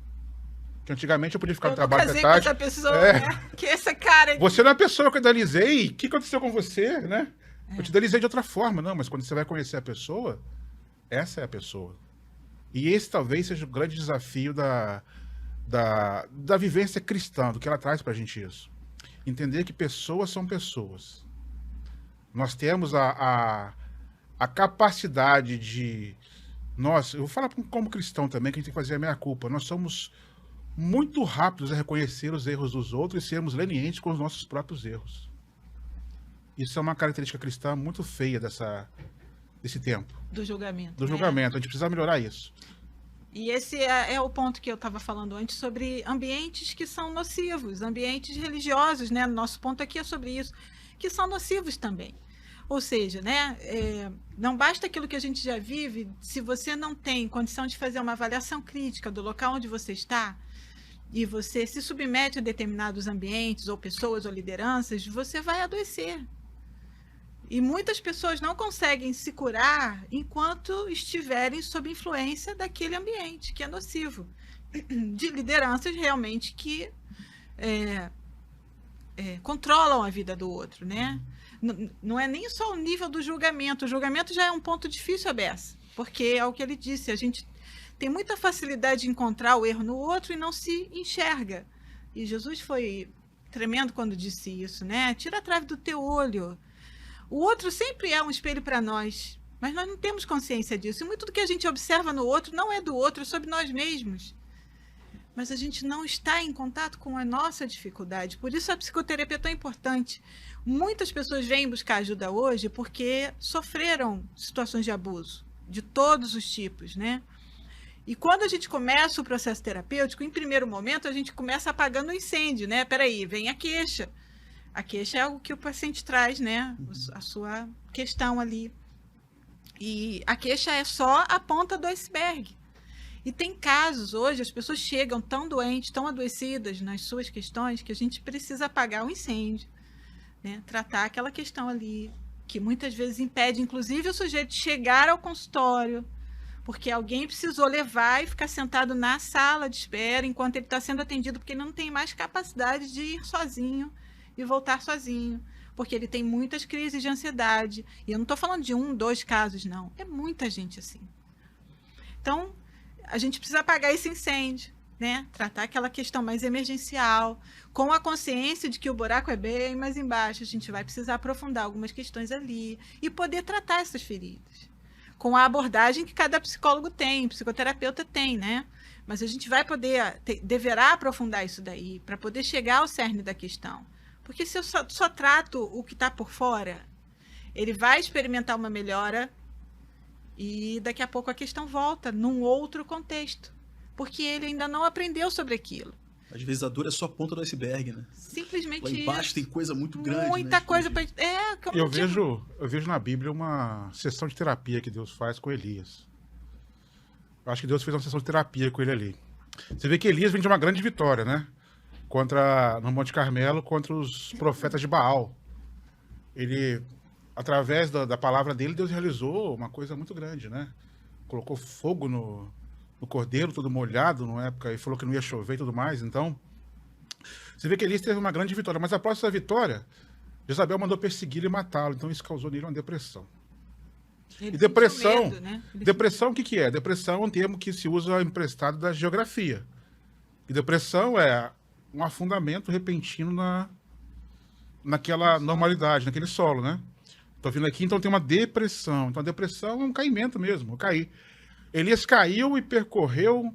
Porque antigamente eu podia ficar no trabalho até tarde. Eu casei com essa pessoa, né? Que essa cara... Você não é a pessoa que eu idealizei. O que aconteceu com você, né? Eu te idealizei de outra forma. Não, mas quando você vai conhecer a pessoa, essa é a pessoa. E esse talvez seja o grande desafio da vivência cristã, do que ela traz pra gente isso. Entender que pessoas são pessoas. Nós temos a capacidade de... eu vou falar como cristão também, que a gente tem que fazer a meia-culpa. Nós somos muito rápidos a reconhecer os erros dos outros e sermos lenientes com os nossos próprios erros. Isso é uma característica cristã muito feia desse tempo. Do julgamento. Do julgamento. A gente precisa melhorar isso. E esse é o ponto que eu estava falando antes sobre ambientes que são nocivos, ambientes religiosos, né? Nosso ponto aqui é sobre isso, que são nocivos também. Ou seja, né, não basta aquilo que a gente já vive, se você não tem condição de fazer uma avaliação crítica do local onde você está, e você se submete a determinados ambientes, ou pessoas, ou lideranças, você vai adoecer. E muitas pessoas não conseguem se curar enquanto estiverem sob influência daquele ambiente, que é nocivo. De lideranças realmente que controlam a vida do outro, né? Não é nem só o nível do julgamento. O julgamento já é um ponto difícil a beça, porque é o que ele disse, a gente tem muita facilidade de encontrar o erro no outro e não se enxerga. E Jesus foi tremendo quando disse isso, né? Tira a trave do teu olho. O outro sempre é um espelho para nós, mas nós não temos consciência disso. E muito do que a gente observa no outro não é do outro, é sobre nós mesmos. Mas a gente não está em contato com a nossa dificuldade. Por isso a psicoterapia é tão importante. Muitas pessoas vêm buscar ajuda hoje porque sofreram situações de abuso, de todos os tipos, né? E quando a gente começa o processo terapêutico, em primeiro momento, a gente começa apagando o incêndio, né? Peraí, vem a queixa. A queixa é o que o paciente traz, né? A sua questão ali. E a queixa é só a ponta do iceberg. E tem casos hoje, as pessoas chegam tão doentes, tão adoecidas nas suas questões, que a gente precisa apagar o incêndio, né? Tratar aquela questão ali, que muitas vezes impede, inclusive, o sujeito de chegar ao consultório, porque alguém precisou levar e ficar sentado na sala de espera enquanto ele está sendo atendido, porque ele não tem mais capacidade de ir sozinho e voltar sozinho, porque ele tem muitas crises de ansiedade. E eu não estou falando de 1, 2 casos, não. É muita gente assim. Então, a gente precisa apagar esse incêndio, né? Tratar aquela questão mais emergencial, com a consciência de que o buraco é bem mais embaixo. A gente vai precisar aprofundar algumas questões ali e poder tratar essas feridas, com a abordagem que cada psicólogo tem, psicoterapeuta tem, né? Mas a gente vai poder, deverá aprofundar isso daí, para poder chegar ao cerne da questão. Porque se eu só trato o que está por fora, ele vai experimentar uma melhora e daqui a pouco a questão volta num outro contexto, porque ele ainda não aprendeu sobre aquilo. Às vezes a dor é só a ponta do iceberg, né? Simplesmente lá embaixo isso. tem coisa muito grande. Muita né? coisa para... Eu vejo na Bíblia uma sessão de terapia que Deus faz com Elias. Eu acho que Deus fez uma sessão de terapia com ele ali. Você vê que Elias vem de uma grande vitória, né? No Monte Carmelo, contra os profetas de Baal. Ele, através da palavra dele, Deus realizou uma coisa muito grande, né? Colocou fogo no cordeiro, todo molhado na época, e falou que não ia chover e tudo mais. Então, você vê que Elias teve uma grande vitória. Mas após essa vitória, Jezabel mandou persegui-lo e matá-lo. Então, isso causou nele uma depressão. Ele E depressão, medo, né? depressão o que é? Depressão é um termo que se usa emprestado da geografia. E depressão é um afundamento repentino naquela normalidade, naquele solo, né? Tô vindo aqui, então tem uma depressão. Então a depressão é um caimento mesmo, eu caí. Elias caiu e percorreu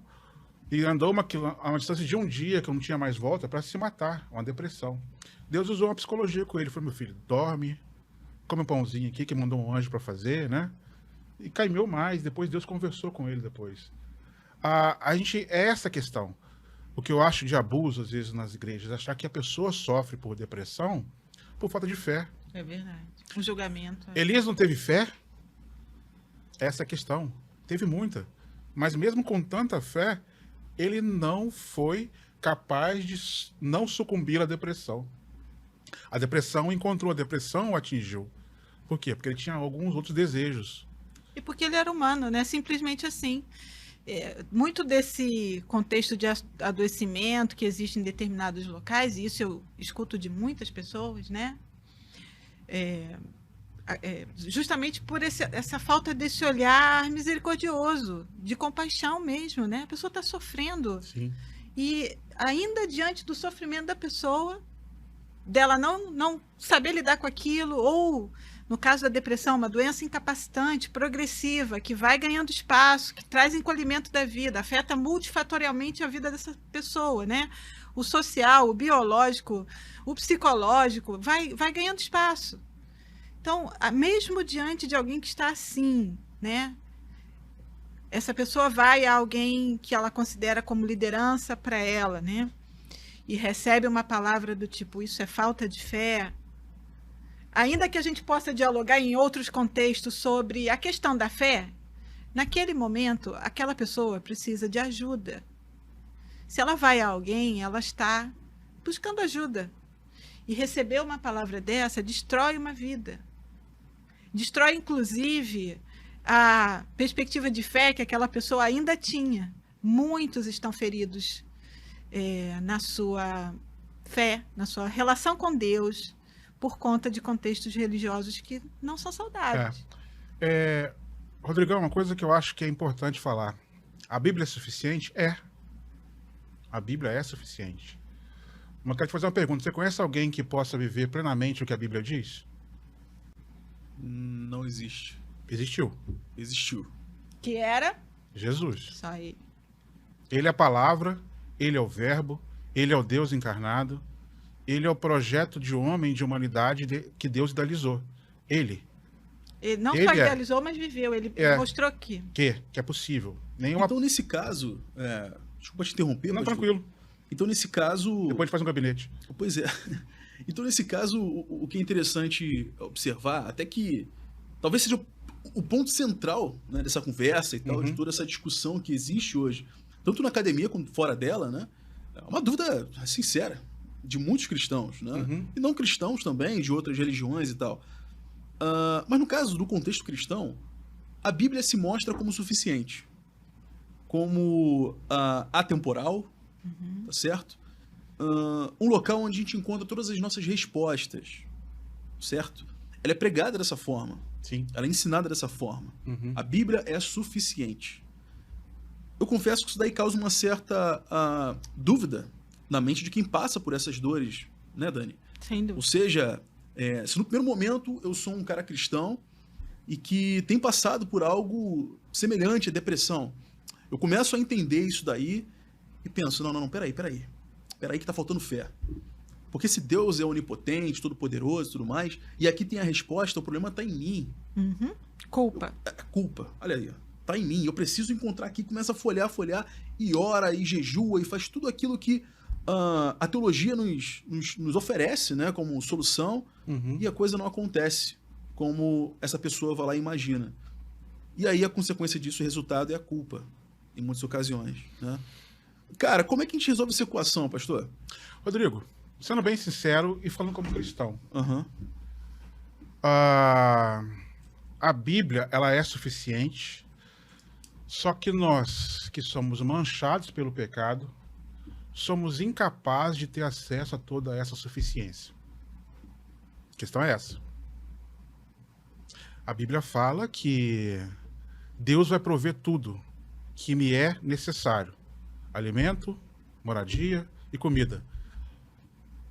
e andou a uma distância de um dia, que não tinha mais volta, para se matar, uma depressão. Deus usou uma psicologia com ele, falou, meu filho, dorme, come um pãozinho aqui, que mandou um anjo para fazer, né? E caimeu mais, depois Deus conversou com ele depois. É essa questão. O que eu acho de abuso, às vezes, nas igrejas, achar que a pessoa sofre por depressão por falta de fé. É verdade. Um julgamento. Elias não teve fé? Essa é a questão. Teve muita. Mas mesmo com tanta fé, ele não foi capaz de não sucumbir à depressão. A depressão encontrou, a depressão o atingiu. Por quê? Porque ele tinha alguns outros desejos. E porque ele era humano, né? Simplesmente assim. Muito desse contexto de adoecimento que existe em determinados locais, e isso eu escuto de muitas pessoas, né? Justamente por essa falta desse olhar misericordioso, de compaixão mesmo, né? A pessoa está sofrendo. Sim. E ainda diante do sofrimento da pessoa, dela não saber lidar com aquilo, ou, no caso da depressão, uma doença incapacitante, progressiva, que vai ganhando espaço, que traz encolhimento da vida, afeta multifatorialmente a vida dessa pessoa, né? O social, o biológico, o psicológico, vai ganhando espaço. Então, mesmo diante de alguém que está assim, né? Essa pessoa vai a alguém que ela considera como liderança para ela, né? E recebe uma palavra do tipo, isso é falta de fé. Ainda que a gente possa dialogar em outros contextos sobre a questão da fé, naquele momento, aquela pessoa precisa de ajuda. Se ela vai a alguém, ela está buscando ajuda. E receber uma palavra dessa destrói uma vida. Destrói, inclusive, a perspectiva de fé que aquela pessoa ainda tinha. Muitos estão feridos na sua fé, na sua relação com Deus, por conta de contextos religiosos que não são saudáveis. Rodrigão, uma coisa que eu acho que é importante falar. A Bíblia é suficiente? A Bíblia é suficiente. Mas eu quero te fazer uma pergunta. Você conhece alguém que possa viver plenamente o que a Bíblia diz? Não existe. Existiu. Existiu. Que era? Jesus. Só ele. Ele é a palavra, ele é o verbo, ele é o Deus encarnado, ele é o projeto de homem, de humanidade que Deus idealizou. Ele Não só idealizou, mas viveu. Ele mostrou que é possível. Então, nesse caso... Desculpa te interromper. Não, tranquilo. Então, nesse caso... Depois a gente faz um gabinete. Pois é. Então, nesse caso, o que é interessante observar, até que talvez seja o ponto central, né, dessa conversa e tal, de toda essa discussão que existe hoje, tanto na academia como fora dela, né? É uma dúvida sincera de muitos cristãos, né? E não cristãos também, de outras religiões e tal. Mas no caso do contexto cristão, a Bíblia se mostra como suficiente, como atemporal, tá certo? Um local onde a gente encontra todas as nossas respostas, certo? Ela é pregada dessa forma. Sim. Ela é ensinada dessa forma. A Bíblia é suficiente. Eu confesso que isso daí causa uma certa dúvida na mente de quem passa por essas dores, né, Dani? Sem dúvida. Ou seja, se no primeiro momento eu sou um cara cristão e que tem passado por algo semelhante à depressão, eu começo a entender isso daí e penso, não, peraí que tá faltando fé. Porque se Deus é onipotente, todo-poderoso e tudo mais, e aqui tem a resposta, o problema tá em mim. Culpa. Culpa, olha aí, ó, tá em mim. Eu preciso encontrar aqui, começa a folhear, e ora, e jejua, e faz tudo aquilo que a teologia nos oferece, né, como solução, e a coisa não acontece como essa pessoa vai lá e imagina. E aí a consequência disso, o resultado é a culpa, em muitas ocasiões, né? Cara, como é que a gente resolve essa equação, pastor? Rodrigo, sendo bem sincero e falando como cristão, a Bíblia, ela é suficiente, só que nós, que somos manchados pelo pecado, somos incapazes de ter acesso a toda essa suficiência. A questão é essa. A Bíblia fala que Deus vai prover tudo que me é necessário. Alimento, moradia e comida.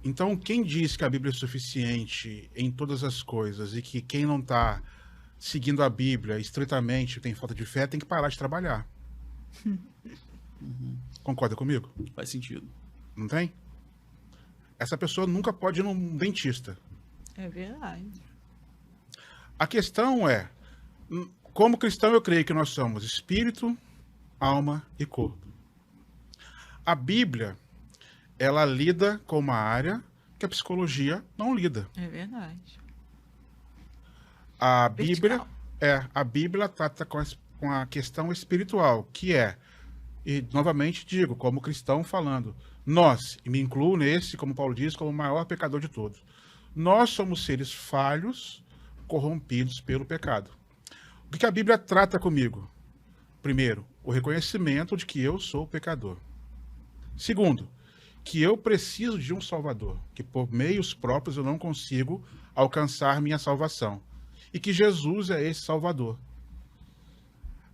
Então, quem diz que a Bíblia é suficiente em todas as coisas e que quem não está seguindo a Bíblia estritamente, tem falta de fé, tem que parar de trabalhar. Concorda comigo? Faz sentido. Não tem? Essa pessoa nunca pode ir num dentista. É verdade. A questão é, como cristão eu creio que nós somos espírito, alma e corpo. A Bíblia, ela lida com uma área que a psicologia não lida. É verdade. A Bíblia trata com a questão espiritual, que é, e novamente digo, como cristão falando, nós, e me incluo nesse, como Paulo diz, como o maior pecador de todos. Nós somos seres falhos, corrompidos pelo pecado. O que a Bíblia trata comigo? Primeiro, o reconhecimento de que eu sou pecador. Segundo, que eu preciso de um Salvador, que por meios próprios eu não consigo alcançar minha salvação. E que Jesus é esse Salvador.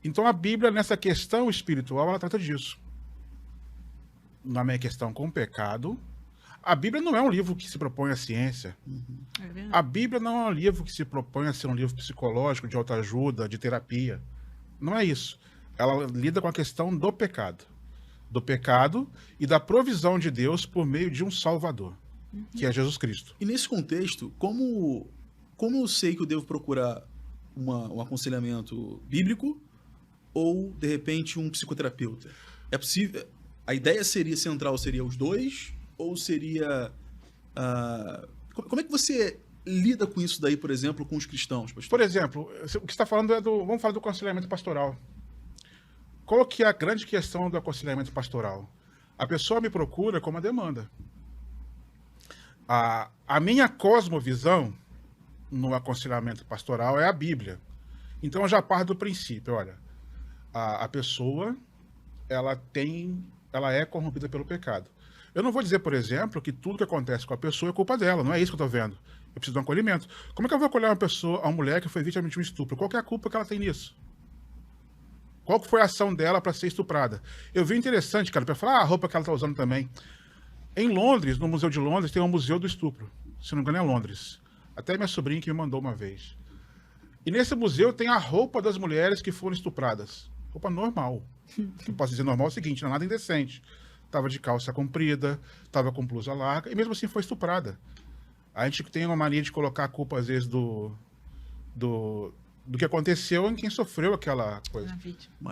Então a Bíblia, nessa questão espiritual, ela trata disso. Na minha questão com o pecado, a Bíblia não é um livro que se propõe à ciência. A Bíblia não é um livro que se propõe a ser um livro psicológico, de autoajuda, de terapia. Não é isso. Ela lida com a questão do pecado. Do pecado e da provisão de Deus por meio de um Salvador, que é Jesus Cristo. E nesse contexto, como eu sei que eu devo procurar um aconselhamento bíblico ou, de repente, um psicoterapeuta? É possível? A ideia central seria os dois? Ou seria... como é que você lida com isso daí, por exemplo, com os cristãos, pastor? Por exemplo, o que você está falando é vamos falar do aconselhamento pastoral. Qual que é a grande questão do aconselhamento pastoral? A pessoa me procura com uma demanda. A minha cosmovisão no aconselhamento pastoral é a Bíblia. Então eu já parto do princípio, olha, a pessoa ela é corrompida pelo pecado. Eu não vou dizer, por exemplo, que tudo que acontece com a pessoa é culpa dela, não é isso que eu estou vendo. Eu preciso de um acolhimento. Como é que eu vou acolher uma mulher que foi vítima de um estupro? Qual que é a culpa que ela tem nisso? Qual que foi a ação dela para ser estuprada? Eu vi interessante, cara, para falar a roupa que ela está usando também. Em Londres, no Museu de Londres, tem um Museu do Estupro. Se não me engano, é Londres. Até minha sobrinha que me mandou uma vez. E nesse museu tem a roupa das mulheres que foram estupradas. Roupa normal. O que eu posso dizer normal é o seguinte, não é nada indecente. Tava de calça comprida, tava com blusa larga, e mesmo assim foi estuprada. A gente tem uma mania de colocar a culpa, às vezes, do que aconteceu em quem sofreu aquela coisa.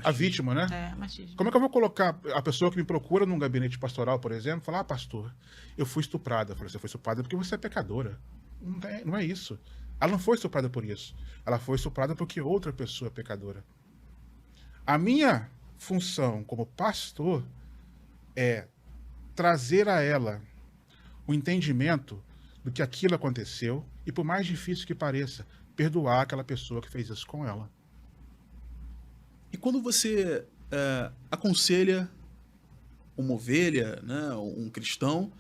A vítima, né? Machismo. Como é que eu vou colocar a pessoa que me procura num gabinete pastoral, por exemplo, falar, pastor, eu fui estuprada. Eu falei, você foi estuprada porque você é pecadora. Não é isso. Ela não foi estuprada por isso. Ela foi estuprada porque outra pessoa é pecadora. A minha função como pastor é trazer a ela o entendimento do que aquilo aconteceu e, por mais difícil que pareça, perdoar aquela pessoa que fez isso com ela. E quando você aconselha uma ovelha, né, um cristão,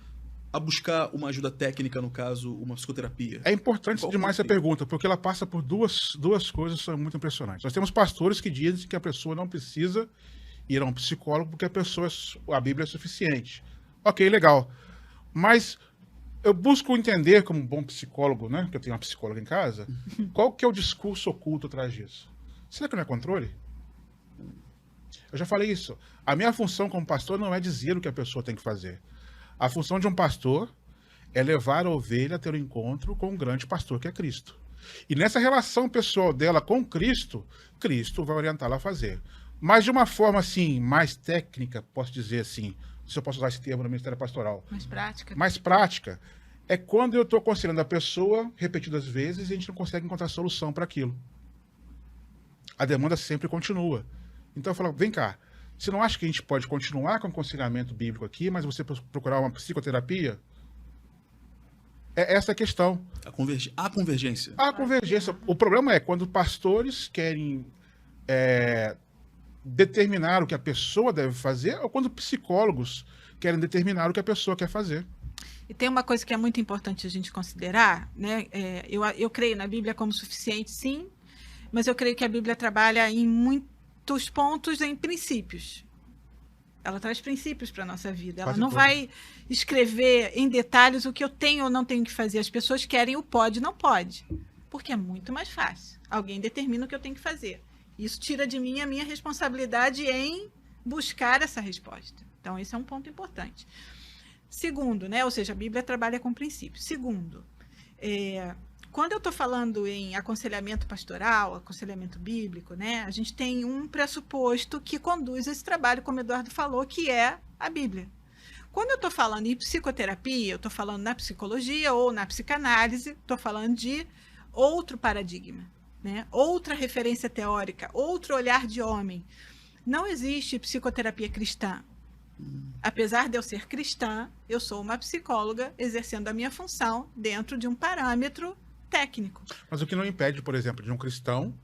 a buscar uma ajuda técnica, no caso, uma psicoterapia? É importante demais essa pergunta, porque ela passa por duas coisas que são muito impressionantes. Nós temos pastores que dizem que a pessoa não precisa ir a um psicólogo porque a Bíblia é suficiente. Ok, legal. Mas eu busco entender, como um bom psicólogo, né, que eu tenho uma psicóloga em casa, qual que é o discurso oculto atrás disso? Será que não é controle? Eu já falei isso. A minha função como pastor não é dizer o que a pessoa tem que fazer. A função de um pastor é levar a ovelha a ter um encontro com um grande pastor que é Cristo. E nessa relação pessoal dela com Cristo, Cristo vai orientá-la a fazer. Mas de uma forma assim, mais técnica, posso dizer assim, se eu posso usar esse termo no Ministério Pastoral. Mais prática. Mais prática. É quando eu estou aconselhando a pessoa repetidas vezes e a gente não consegue encontrar solução para aquilo. A demanda sempre continua. Então eu falo, vem cá, você não acha que a gente pode continuar com o aconselhamento bíblico aqui, mas você procurar uma psicoterapia? É essa a questão. A convergência. A convergência. O problema é quando pastores querem determinar o que a pessoa deve fazer ou quando psicólogos querem determinar o que a pessoa quer fazer. E tem uma coisa que é muito importante a gente considerar, né? Eu creio na Bíblia como suficiente, sim, mas eu creio que a Bíblia trabalha em muitos pontos em princípios. Ela traz princípios para a nossa vida. Ela não vai escrever em detalhes o que eu tenho ou não tenho que fazer. As pessoas querem o pode e não pode, porque é muito mais fácil. Alguém determina o que eu tenho que fazer. Isso tira de mim a minha responsabilidade em buscar essa resposta. Então, esse é um ponto importante. Segundo, né? Ou seja, a Bíblia trabalha com princípios. Segundo, quando eu estou falando em aconselhamento pastoral, aconselhamento bíblico, né? A gente tem um pressuposto que conduz esse trabalho, como o Eduardo falou, que é a Bíblia. Quando eu estou falando em psicoterapia, eu estou falando na psicologia ou na psicanálise, estou falando de outro paradigma, né? Outra referência teórica, outro olhar de homem. Não existe psicoterapia cristã. Apesar de eu ser cristã, eu sou uma psicóloga exercendo a minha função dentro de um parâmetro técnico. Mas o que não impede, por exemplo, de um cristão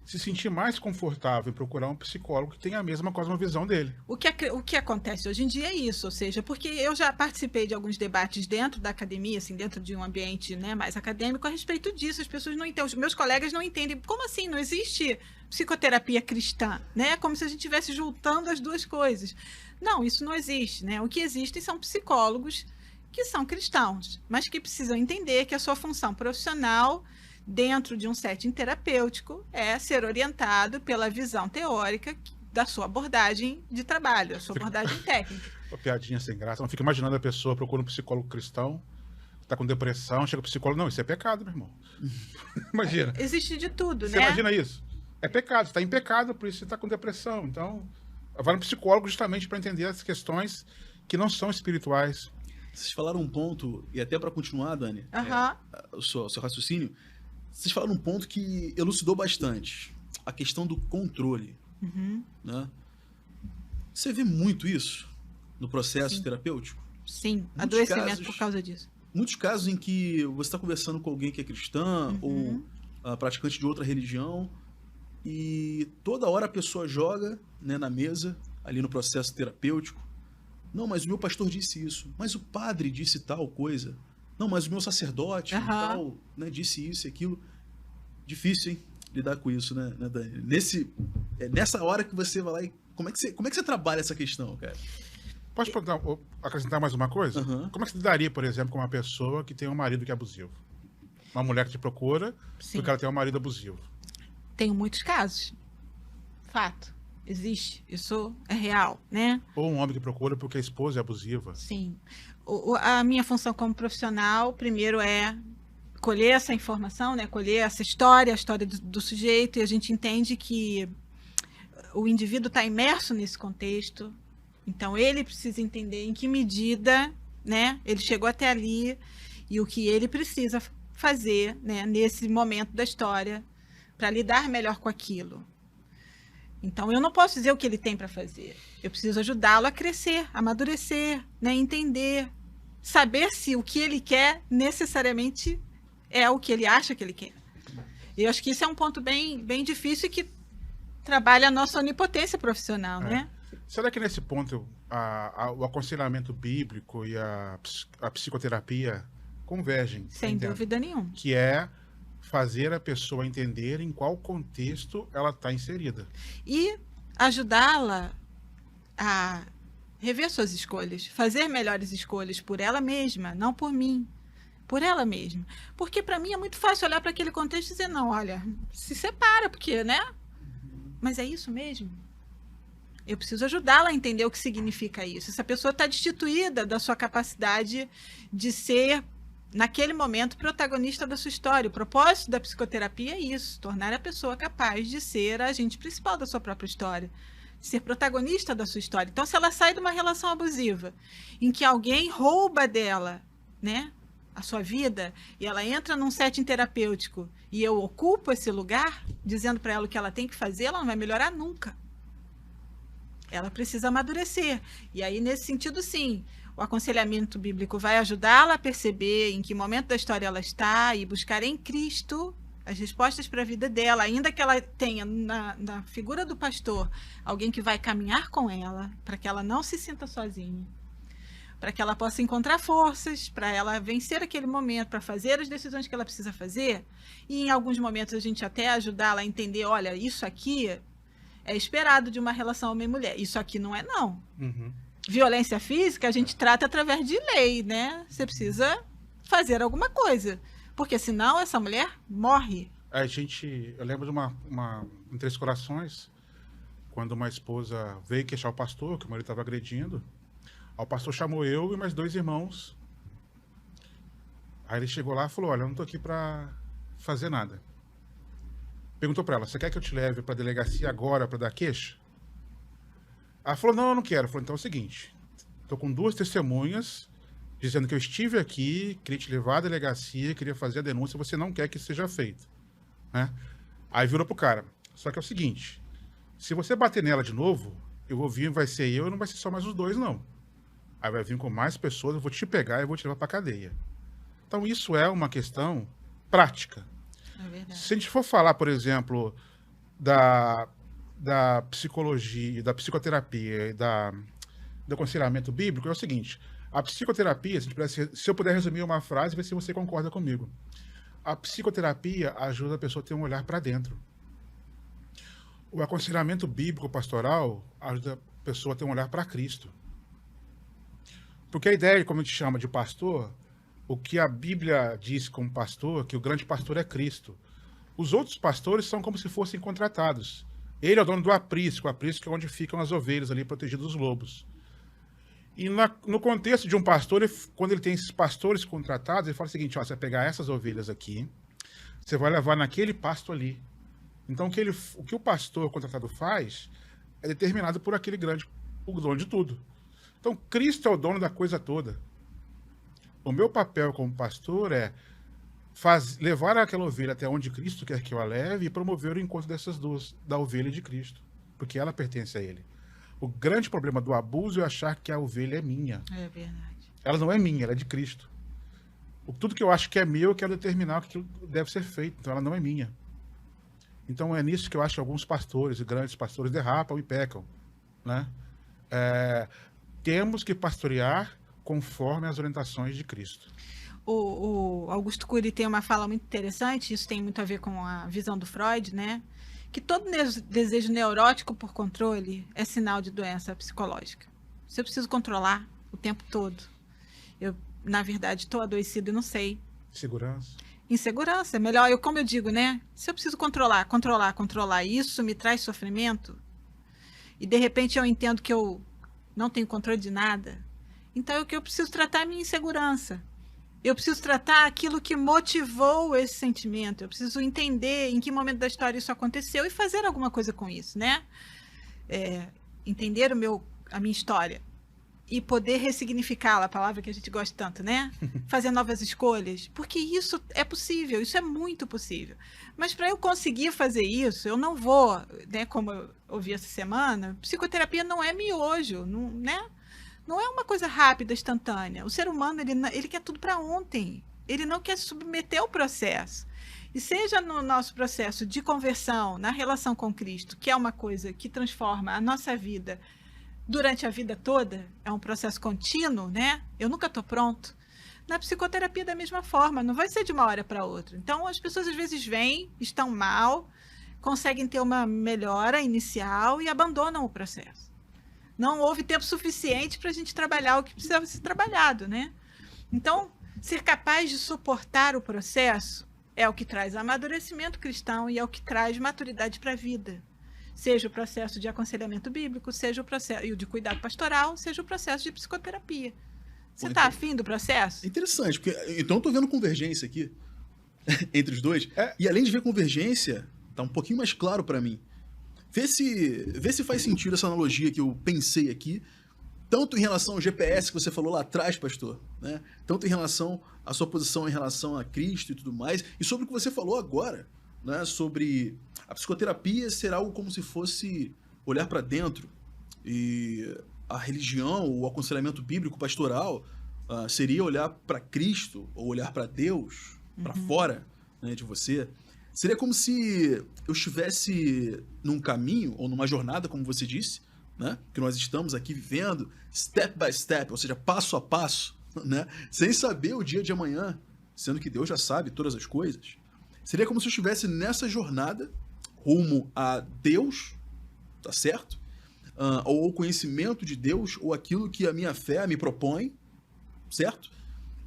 se sentir mais confortável em procurar um psicólogo que tenha a mesma cosmovisão dele. O que acontece hoje em dia é isso, ou seja, porque eu já participei de alguns debates dentro da academia, assim, dentro de um ambiente, né, mais acadêmico a respeito disso. As pessoas não entendem, os meus colegas não entendem. Como assim? Não existe psicoterapia cristã, né? Como se a gente estivesse juntando as duas coisas. Não, isso não existe, né? O que existem são psicólogos que são cristãos, mas que precisam entender que a sua função profissional dentro de um setting terapêutico é ser orientado pela visão teórica da sua abordagem de trabalho, a sua abordagem técnica. Uma piadinha sem graça. Não fica imaginando a pessoa procura um psicólogo cristão, está com depressão, chega o psicólogo, não, isso é pecado, meu irmão. Imagina. Existe de tudo, você né? Imagina isso. É pecado, você está em pecado, por isso você está com depressão. Então, vai no psicólogo justamente para entender as questões que não são espirituais. Vocês falaram um ponto, e até para continuar, Dani, o seu raciocínio, vocês falaram um ponto que elucidou bastante. A questão do controle. Né? Você vê muito isso no processo terapêutico? Sim, adoecimento por causa disso. Muitos casos em que você está conversando com alguém que é cristã ou praticante de outra religião e toda hora a pessoa joga, né, na mesa, ali no processo terapêutico. Não, mas o meu pastor disse isso. Mas o padre disse tal coisa. Não, mas o meu sacerdote tal, né, disse isso e aquilo. Difícil, hein? Lidar com isso, né, Dani? Nessa hora que você vai lá e... Como é que você trabalha essa questão, cara? Posso acrescentar mais uma coisa? Como é que você lidaria, por exemplo, com uma pessoa que tem um marido que é abusivo? Uma mulher que te procura porque ela tem um marido abusivo. Tenho muitos casos. Fato. Existe. Isso é real, né? Ou um homem que procura porque a esposa é abusiva. Sim. A minha função como profissional, primeiro, é colher essa informação, né? Colher essa história, a história do sujeito, e a gente entende que o indivíduo está imerso nesse contexto, então ele precisa entender em que medida, né, ele chegou até ali e o que ele precisa fazer, né, nesse momento da história para lidar melhor com aquilo. Então eu não posso dizer o que ele tem para fazer, eu preciso ajudá-lo a crescer, a amadurecer, né, entender, saber se o que ele quer necessariamente é o que ele acha que ele quer. Eu acho que isso é um ponto bem, bem difícil e que trabalha a nossa onipotência profissional, né? Será que nesse ponto o aconselhamento bíblico e a psicoterapia convergem? Sem dúvida nenhuma. Que é fazer a pessoa entender em qual contexto ela está inserida. E ajudá-la a rever suas escolhas, fazer melhores escolhas por ela mesma, não por mim, por ela mesma. Porque para mim é muito fácil olhar para aquele contexto e dizer, não, olha, se separa, porque, né? Mas é isso mesmo? Eu preciso ajudá-la a entender o que significa isso. Essa pessoa está destituída da sua capacidade de ser, naquele momento, protagonista da sua história. O propósito da psicoterapia é isso, tornar a pessoa capaz de ser a agente principal da sua própria história, de ser protagonista da sua história. Então, se ela sai de uma relação abusiva, em que alguém rouba dela, né, a sua vida, e ela entra num setting terapêutico e eu ocupo esse lugar, dizendo para ela o que ela tem que fazer, ela não vai melhorar nunca. Ela precisa amadurecer. E aí, nesse sentido, sim, o aconselhamento bíblico vai ajudá-la a perceber em que momento da história ela está e buscar em Cristo as respostas para a vida dela, ainda que ela tenha na figura do pastor alguém que vai caminhar com ela, para que ela não se sinta sozinha, para que ela possa encontrar forças, para ela vencer aquele momento, para fazer as decisões que ela precisa fazer, e em alguns momentos a gente até ajudá-la a entender, olha, isso aqui é esperado de uma relação homem-mulher, isso aqui não é não. Uhum. Violência física a gente trata através de lei, né? Você precisa fazer alguma coisa, porque senão essa mulher morre. Eu lembro de uma em Três Corações, quando uma esposa veio queixar o pastor, que o marido estava agredindo. O pastor chamou eu e mais 2 irmãos. Aí ele chegou lá e falou, olha, eu não estou aqui para fazer nada. Perguntou para ela, você quer que eu te leve para a delegacia agora para dar queixa? Ela falou, não, eu não quero. Eu falei, então é o seguinte, estou com 2 testemunhas dizendo que eu estive aqui, queria te levar à delegacia, queria fazer a denúncia, você não quer que isso seja feito. Né? Aí virou pro cara, só que é o seguinte, se você bater nela de novo, eu vou vir, vai ser eu, não vai ser só mais os 2, não. Aí vai vir com mais pessoas, eu vou te pegar e vou te levar para cadeia. Então isso é uma questão prática. É verdade. Se a gente for falar, por exemplo, da psicologia, da psicoterapia e do aconselhamento bíblico, é o seguinte, a psicoterapia, se eu puder resumir uma frase, ver se você concorda comigo. A psicoterapia ajuda a pessoa a ter um olhar para dentro. O aconselhamento bíblico pastoral ajuda a pessoa a ter um olhar para Cristo. Porque a ideia, como a gente chama de pastor, o que a Bíblia diz como pastor, que o grande pastor é Cristo. Os outros pastores são como se fossem contratados. Ele é o dono do aprisco é onde ficam as ovelhas ali protegidas dos lobos. E no contexto de um pastor, quando ele tem esses pastores contratados, ele fala o seguinte, ó, você vai pegar essas ovelhas aqui, você vai levar naquele pasto ali. Então o que o pastor contratado faz é determinado por aquele o dono de tudo. Então Cristo é o dono da coisa toda. O meu papel como pastor é levar aquela ovelha até onde Cristo quer que eu a leve e promover o encontro dessas duas, da ovelha e de Cristo, porque ela pertence a ele. O grande problema do abuso é achar que a ovelha é minha. É verdade. Ela não é minha, ela é de Cristo. Tudo que eu acho que é meu, eu quero determinar o que deve ser feito, então ela não é minha. Então é nisso que eu acho que alguns pastores, grandes pastores, derrapam e pecam. Né? Temos que pastorear conforme as orientações de Cristo. O Augusto Cury tem uma fala muito interessante, isso tem muito a ver com a visão do Freud, né? Que todo desejo neurótico por controle é sinal de doença psicológica. Se eu preciso controlar o tempo todo, eu, na verdade, estou adoecido e não sei. Segurança. Insegurança. É melhor, como eu digo, né? Se eu preciso controlar, isso me traz sofrimento, e de repente eu entendo que eu não tenho controle de nada, então o que eu preciso tratar é a minha insegurança. Eu preciso tratar aquilo que motivou esse sentimento. Eu preciso entender em que momento da história isso aconteceu e fazer alguma coisa com isso, né? Entender a minha história e poder ressignificá-la, a palavra que a gente gosta tanto, né? Fazer novas escolhas, porque isso é possível, isso é muito possível. Mas para eu conseguir fazer isso, eu não vou, né? Como eu ouvi essa semana, psicoterapia não é miojo, não, né? Não é uma coisa rápida, instantânea. O ser humano, ele quer tudo para ontem. Ele não quer submeter ao processo. E seja no nosso processo de conversão, na relação com Cristo, que é uma coisa que transforma a nossa vida durante a vida toda, é um processo contínuo, né? Eu nunca estou pronto. Na psicoterapia, da mesma forma, não vai ser de uma hora para outra. Então, as pessoas às vezes vêm, estão mal, conseguem ter uma melhora inicial e abandonam o processo. Não houve tempo suficiente para a gente trabalhar o que precisava ser trabalhado, né? Então, ser capaz de suportar o processo é o que traz amadurecimento cristão e é o que traz maturidade para a vida. Seja o processo de aconselhamento bíblico, seja o processo de cuidado pastoral, seja o processo de psicoterapia. Você está afim do processo? Interessante, porque então eu estou vendo convergência aqui entre os dois. E além de ver convergência, tá um pouquinho mais claro para mim. Vê se faz sentido essa analogia que eu pensei aqui, tanto em relação ao GPS que você falou lá atrás, pastor, né? Tanto em relação à sua posição em relação a Cristo e tudo mais, e sobre o que você falou agora, né? Sobre a psicoterapia ser algo como se fosse olhar para dentro, e a religião, o aconselhamento bíblico pastoral seria olhar para Cristo, ou olhar para Deus, para fora, né, de você. Seria como se eu estivesse num caminho, ou numa jornada, como você disse, né? Que nós estamos aqui vivendo, step by step, ou seja, passo a passo, né? Sem saber o dia de amanhã, sendo que Deus já sabe todas as coisas. Seria como se eu estivesse nessa jornada, rumo a Deus, tá certo? Ou o conhecimento de Deus, ou aquilo que a minha fé me propõe, certo?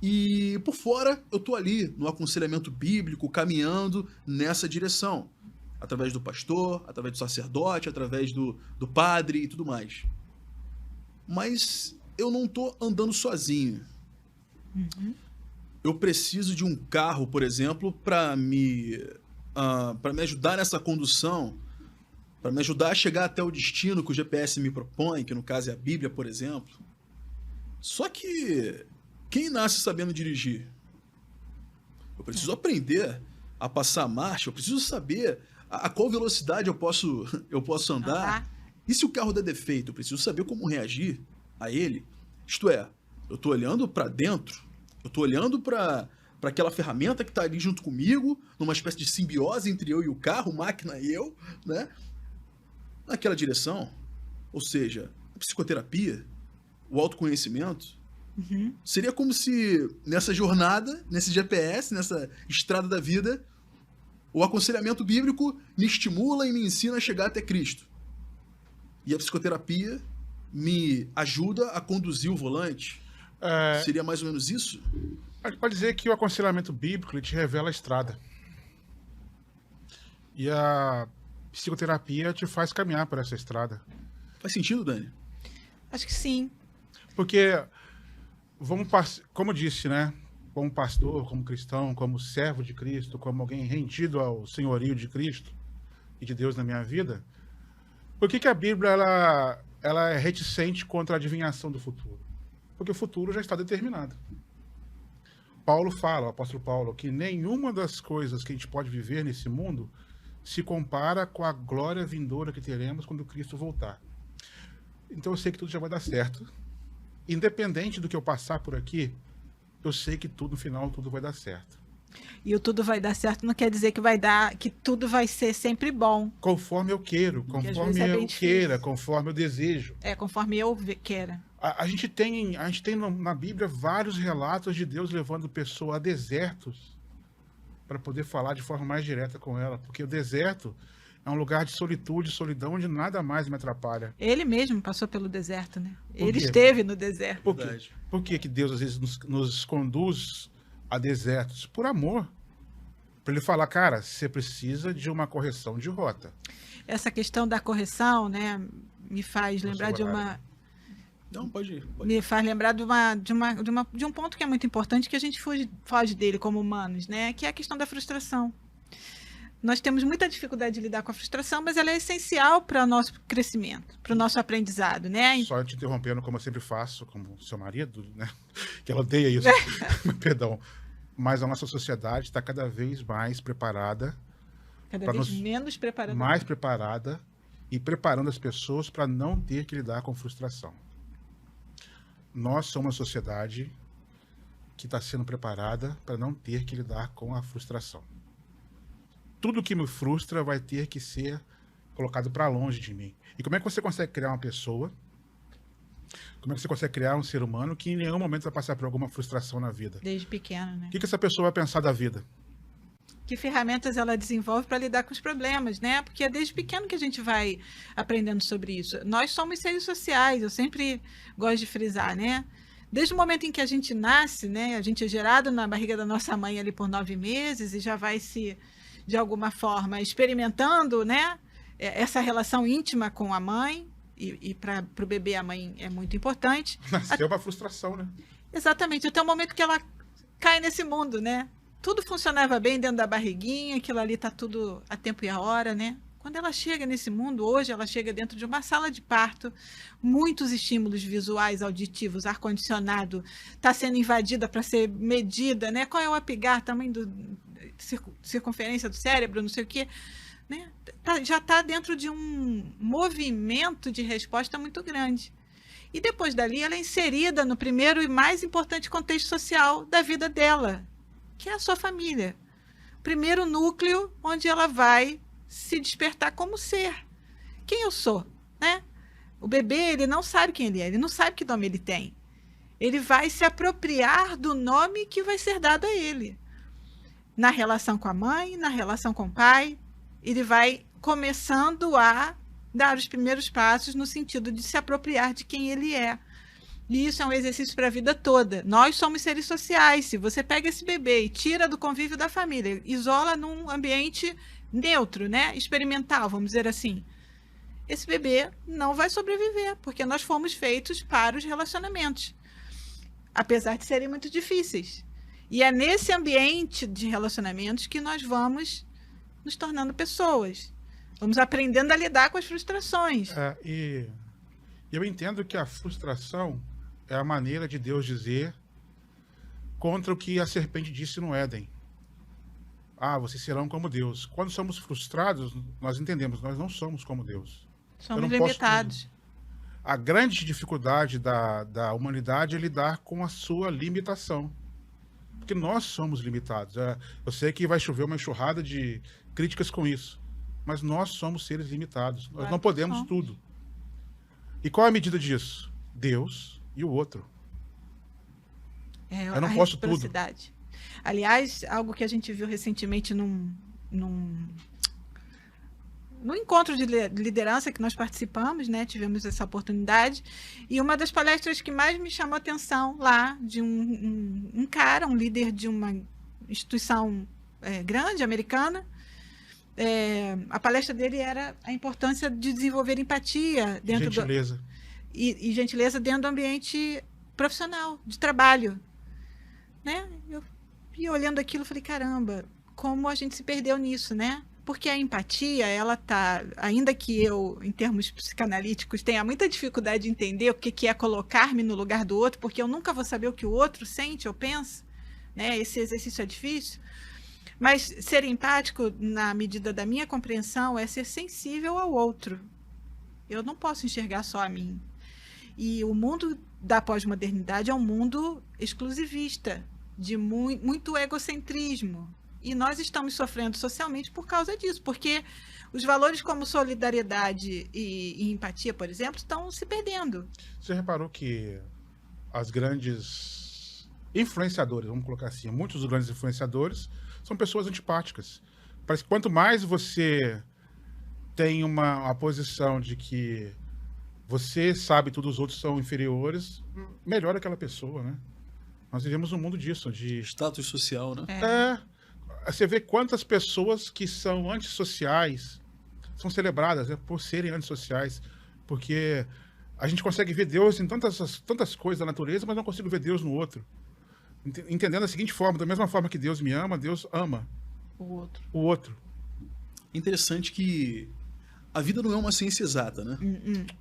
E por fora, eu estou ali no aconselhamento bíblico, caminhando nessa direção. Através do pastor, através do sacerdote, através do padre e tudo mais. Mas eu não estou andando sozinho. Eu preciso de um carro, por exemplo, para me ajudar nessa condução, para me ajudar a chegar até o destino que o GPS me propõe, que no caso é a Bíblia, por exemplo. Só que quem nasce sabendo dirigir? Eu preciso aprender a passar marcha, eu preciso saber a qual velocidade eu posso andar. E se o carro der defeito, eu preciso saber como reagir a ele. Isto é, eu estou olhando para dentro, eu estou olhando para aquela ferramenta que está ali junto comigo, numa espécie de simbiose entre eu e o carro, máquina e eu, né? Naquela direção. Ou seja, a psicoterapia, o autoconhecimento, seria como se nessa jornada, nesse GPS, nessa estrada da vida, o aconselhamento bíblico me estimula e me ensina a chegar até Cristo. E a psicoterapia me ajuda a conduzir o volante. Seria mais ou menos isso? Pode dizer que o aconselhamento bíblico ele te revela a estrada. E a psicoterapia te faz caminhar por essa estrada. Faz sentido, Dani? Acho que sim. Porque, como disse, né? Como pastor, como cristão, como servo de Cristo, como alguém rendido ao senhorio de Cristo e de Deus na minha vida, por que a Bíblia ela é reticente contra a adivinhação do futuro? Porque o futuro já está determinado. O apóstolo Paulo, que nenhuma das coisas que a gente pode viver nesse mundo se compara com a glória vindoura que teremos quando Cristo voltar. Então eu sei que tudo já vai dar certo. Independente do que eu passar por aqui, eu sei que no final tudo vai dar certo. E o tudo vai dar certo não quer dizer que tudo vai ser sempre bom. Conforme eu quero, conforme eu queira, conforme eu desejo. Conforme eu queira. A gente tem na Bíblia vários relatos de Deus levando pessoas a desertos para poder falar de forma mais direta com ela. Porque o deserto é um lugar de solitude, solidão, onde nada mais me atrapalha. Ele mesmo passou pelo deserto, né? Ele esteve no deserto. Por que Deus às vezes nos conduz a desertos? Por amor. Para ele falar, cara, você precisa de uma correção de rota. Essa questão da correção, né, me faz lembrar de uma... Não, pode ir. Me faz lembrar de um ponto que é muito importante, que a gente foge dele como humanos, né? Que é a questão da frustração. Nós temos muita dificuldade de lidar com a frustração, mas ela é essencial para o nosso crescimento, para o nosso aprendizado, né? Só te interrompendo, como eu sempre faço, como seu marido, né? Que ela odeia isso. Perdão. Mas a nossa sociedade está cada vez mais preparada. Cada vez menos preparada. Mais preparada e preparando as pessoas para não ter que lidar com frustração. Nós somos uma sociedade que está sendo preparada para não ter que lidar com a frustração. Tudo que me frustra vai ter que ser colocado para longe de mim. E como é que você consegue criar uma pessoa? Como é que você consegue criar um ser humano que em nenhum momento vai passar por alguma frustração na vida? Desde pequeno, né? O que essa pessoa vai pensar da vida? Que ferramentas ela desenvolve para lidar com os problemas, né? Porque é desde pequeno que a gente vai aprendendo sobre isso. Nós somos seres sociais, eu sempre gosto de frisar, né? Desde o momento em que a gente nasce, né? A gente é gerado na barriga da nossa mãe ali por 9 meses e já vai se, de alguma forma, experimentando, né? Essa relação íntima com a mãe. E para o bebê a mãe é muito importante. Nasceu uma frustração, né? Exatamente, até o momento que ela cai nesse mundo, né? Tudo funcionava bem dentro da barriguinha, aquilo ali está tudo a tempo e a hora, né? Quando ela chega nesse mundo, hoje ela chega dentro de uma sala de parto, muitos estímulos visuais, auditivos, ar-condicionado, está sendo invadida para ser medida, né? Qual é o apigar, tamanho do circunferência do cérebro, não sei o quê, né? Já está dentro de um movimento de resposta muito grande. E depois dali ela é inserida no primeiro e mais importante contexto social da vida dela, que é a sua família. Primeiro núcleo onde ela vai se despertar como ser. Quem eu sou, né? O bebê, ele não sabe quem ele é, ele não sabe que nome ele tem. Ele vai se apropriar do nome que vai ser dado a ele. Na relação com a mãe, na relação com o pai, ele vai começando a dar os primeiros passos no sentido de se apropriar de quem ele é. E isso é um exercício para a vida toda. Nós somos seres sociais. Se você pega esse bebê e tira do convívio da família, isola num ambiente neutro, né? Experimental, vamos dizer assim, esse bebê não vai sobreviver, porque nós fomos feitos para os relacionamentos, apesar de serem muito difíceis. E é nesse ambiente de relacionamentos que nós vamos nos tornando pessoas. Vamos aprendendo a lidar com as frustrações. E eu entendo que a frustração é a maneira de Deus dizer contra o que a serpente disse no Éden. Vocês serão como Deus. Quando somos frustrados, nós entendemos, nós não somos como Deus. Somos limitados. A grande dificuldade da humanidade é lidar com a sua limitação. Porque nós somos limitados. Eu sei que vai chover uma enxurrada de críticas com isso. Mas nós somos seres limitados. Nós não podemos tudo. E qual é a medida disso? Deus e o outro. Eu não posso tudo. Aliás, algo que a gente viu recentemente num encontro de liderança que nós participamos, né? Tivemos essa oportunidade. E uma das palestras que mais me chamou a atenção lá, de um cara, um líder de uma instituição grande, americana, a palestra dele era a importância de desenvolver empatia dentro gentileza. E gentileza dentro do ambiente profissional, de trabalho, né? E olhando aquilo, falei, caramba, como a gente se perdeu nisso, né? Porque a empatia, ela tá, ainda que eu, em termos psicanalíticos, tenha muita dificuldade de entender o que é colocar-me no lugar do outro, porque eu nunca vou saber o que o outro sente ou pensa, né? Esse exercício é difícil. Mas ser empático, na medida da minha compreensão, é ser sensível ao outro. Eu não posso enxergar só a mim. E o mundo da pós-modernidade é um mundo exclusivista, de muito egocentrismo. E nós estamos sofrendo socialmente por causa disso, porque os valores como solidariedade e empatia, por exemplo, estão se perdendo. Você reparou que as grandes influenciadores, vamos colocar assim, muitos dos grandes influenciadores são pessoas antipáticas. Parece que quanto mais você tem uma posição de que você sabe tudo, os outros são inferiores, melhor aquela pessoa, né? Nós vivemos um mundo disso, de status social, né? Você vê quantas pessoas que são antissociais são celebradas, né, por serem antissociais, porque A gente consegue ver Deus em tantas coisas da natureza, mas não consigo ver Deus no outro. Entendendo da seguinte forma, da mesma forma que Deus me ama, Deus ama o outro. Interessante que a vida não é uma ciência exata, né?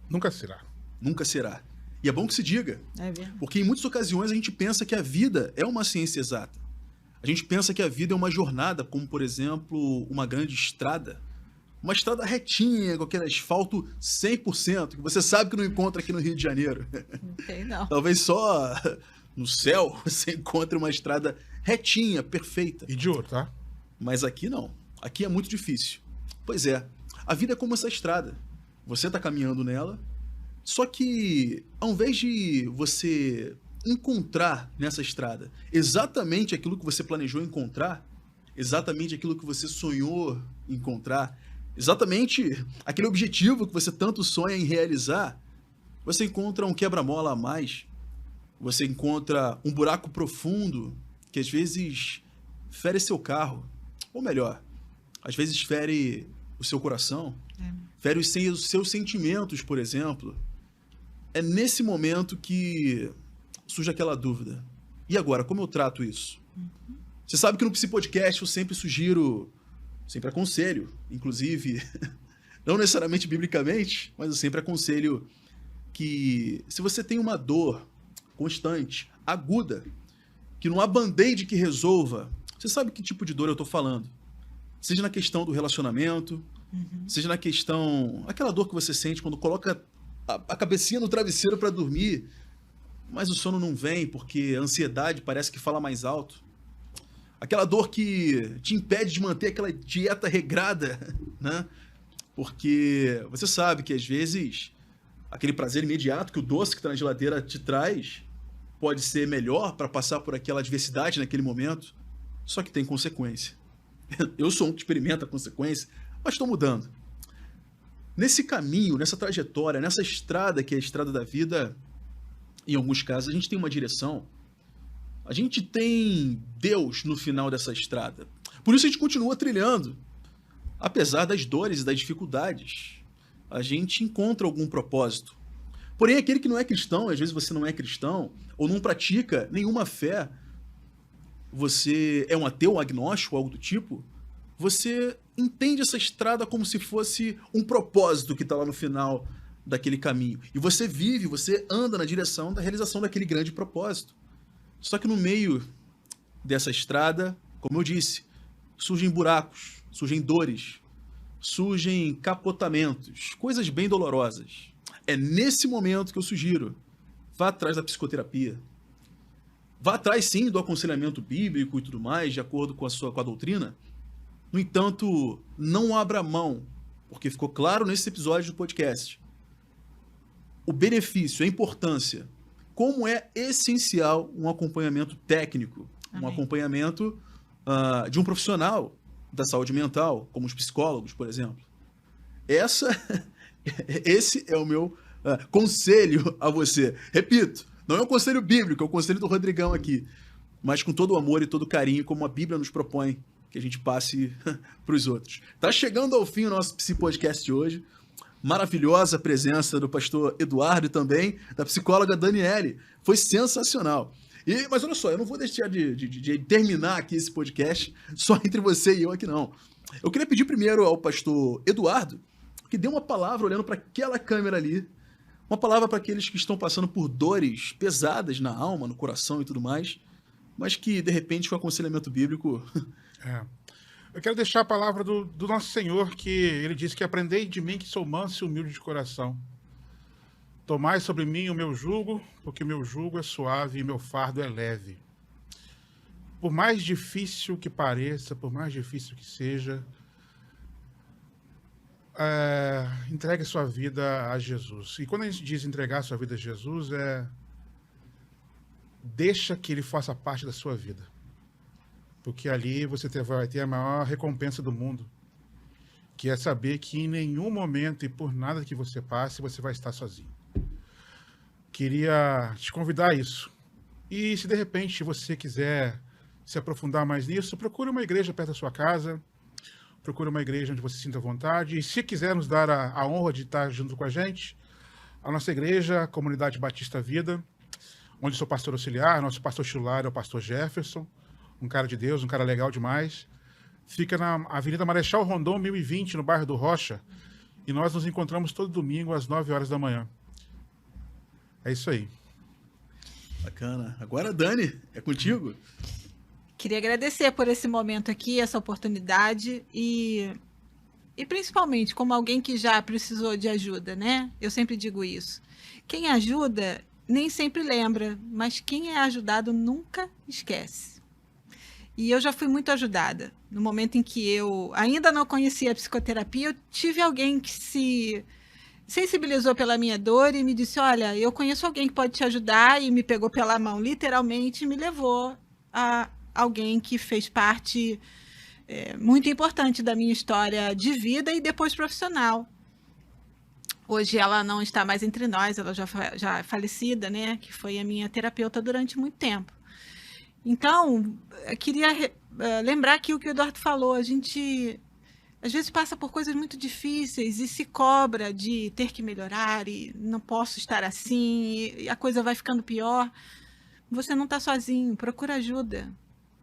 Nunca será. Nunca será. E é bom que se diga. É verdade. Porque em muitas ocasiões a gente pensa que a vida é uma ciência exata. A gente pensa que a vida é uma jornada, como, por exemplo, uma grande estrada. Uma estrada retinha, com aquele asfalto 100%, que você sabe que não encontra aqui no Rio de Janeiro. Não sei, não. Talvez só no céu você encontre uma estrada retinha, perfeita. E de ouro, tá? Mas aqui não. Aqui é muito difícil. Pois é, a vida é como essa estrada. Você está caminhando nela, só que ao invés de você encontrar nessa estrada exatamente aquilo que você planejou encontrar, exatamente aquilo que você sonhou encontrar, exatamente aquele objetivo que você tanto sonha em realizar, você encontra um quebra-mola a mais, você encontra um buraco profundo que às vezes fere seu carro, ou melhor, às vezes fere o seu coração, fere os seus sentimentos, por exemplo. É nesse momento que surge aquela dúvida. E agora, como eu trato isso? Você sabe que no Psi Podcast eu sempre sugiro, sempre aconselho, inclusive, não necessariamente biblicamente, mas eu sempre aconselho que se você tem uma dor constante, aguda, que não há band-aid que resolva, você sabe que tipo de dor eu estou falando. Seja na questão do relacionamento, seja na questão... aquela dor que você sente quando coloca a cabecinha no travesseiro para dormir, mas o sono não vem porque a ansiedade parece que fala mais alto. Aquela dor que te impede de manter aquela dieta regrada, né? Porque você sabe que às vezes aquele prazer imediato que o doce que está na geladeira te traz pode ser melhor para passar por aquela adversidade naquele momento, só que tem consequência. Eu sou um que experimenta a consequência, mas estou mudando. Nesse caminho, nessa trajetória, nessa estrada que é a estrada da vida, em alguns casos a gente tem uma direção, a gente tem Deus no final dessa estrada. Por isso a gente continua trilhando. Apesar das dores e das dificuldades, a gente encontra algum propósito. Porém, aquele que não é cristão, às vezes você não é cristão, ou não pratica nenhuma fé, você é um ateu, um agnóstico, algo do tipo, você entende essa estrada como se fosse um propósito que está lá no final daquele caminho. E você vive, você anda na direção da realização daquele grande propósito. Só que no meio dessa estrada, como eu disse, surgem buracos, surgem dores, surgem capotamentos, coisas bem dolorosas. É nesse momento que eu sugiro, vá atrás da psicoterapia. Vá atrás, sim, do aconselhamento bíblico e tudo mais, de acordo com a doutrina. No entanto, não abra mão, porque ficou claro nesse episódio do podcast, o benefício, a importância, como é essencial um acompanhamento técnico, um acompanhamento de um profissional da saúde mental, como os psicólogos, por exemplo. Esse é o meu conselho a você. Repito, não é um conselho bíblico, é o conselho do Rodrigão aqui, mas com todo o amor e todo o carinho, como a Bíblia nos propõe que a gente passe para os outros. Tá chegando ao fim o nosso Psi Podcast de hoje. Maravilhosa presença do pastor Eduardo e também da psicóloga Daniele. Foi sensacional. Mas olha só, eu não vou deixar de terminar aqui esse podcast só entre você e eu aqui, não. Eu queria pedir primeiro ao pastor Eduardo que dê uma palavra olhando para aquela câmera ali, uma palavra para aqueles que estão passando por dores pesadas na alma, no coração e tudo mais, mas que, de repente, com aconselhamento bíblico... Eu quero deixar a palavra do nosso Senhor, que ele disse que aprendei de mim que sou manso e humilde de coração. Tomai sobre mim o meu jugo, porque o meu jugo é suave e meu fardo é leve. Por mais difícil que pareça, por mais difícil que seja, entregue sua vida a Jesus. E quando a gente diz entregar sua vida a Jesus, deixa que ele faça parte da sua vida. Porque ali você vai ter a maior recompensa do mundo, que é saber que em nenhum momento e por nada que você passe, você vai estar sozinho. Queria te convidar a isso. E se de repente você quiser se aprofundar mais nisso, procure uma igreja perto da sua casa, procure uma igreja onde você se sinta à vontade. E se quiser nos dar a honra de estar junto com a gente, A nossa igreja, a Comunidade Batista Vida, onde sou pastor auxiliar, nosso pastor titular é o pastor Jefferson, um cara de Deus, um cara legal demais. Fica na Avenida Marechal Rondon, 1020, no bairro do Rocha. E nós nos encontramos todo domingo às 9 horas da manhã. É isso aí. Bacana. Agora, Dani, é contigo. Queria agradecer por esse momento aqui, essa oportunidade e principalmente como alguém que já precisou de ajuda, né? Eu sempre digo isso. Quem ajuda nem sempre lembra, mas quem é ajudado nunca esquece. E eu já fui muito ajudada. No momento em que eu ainda não conhecia a psicoterapia, eu tive alguém que se sensibilizou pela minha dor e me disse, olha, eu conheço alguém que pode te ajudar, e me pegou pela mão, literalmente, e me levou a alguém que fez parte muito importante da minha história de vida e depois profissional. Hoje ela não está mais entre nós, ela já é falecida, né? Que foi a minha terapeuta durante muito tempo. Então, eu queria lembrar aqui o que o Eduardo falou. A gente, às vezes, passa por coisas muito difíceis e se cobra de ter que melhorar e não posso estar assim, e a coisa vai ficando pior. Você não está sozinho, procura ajuda.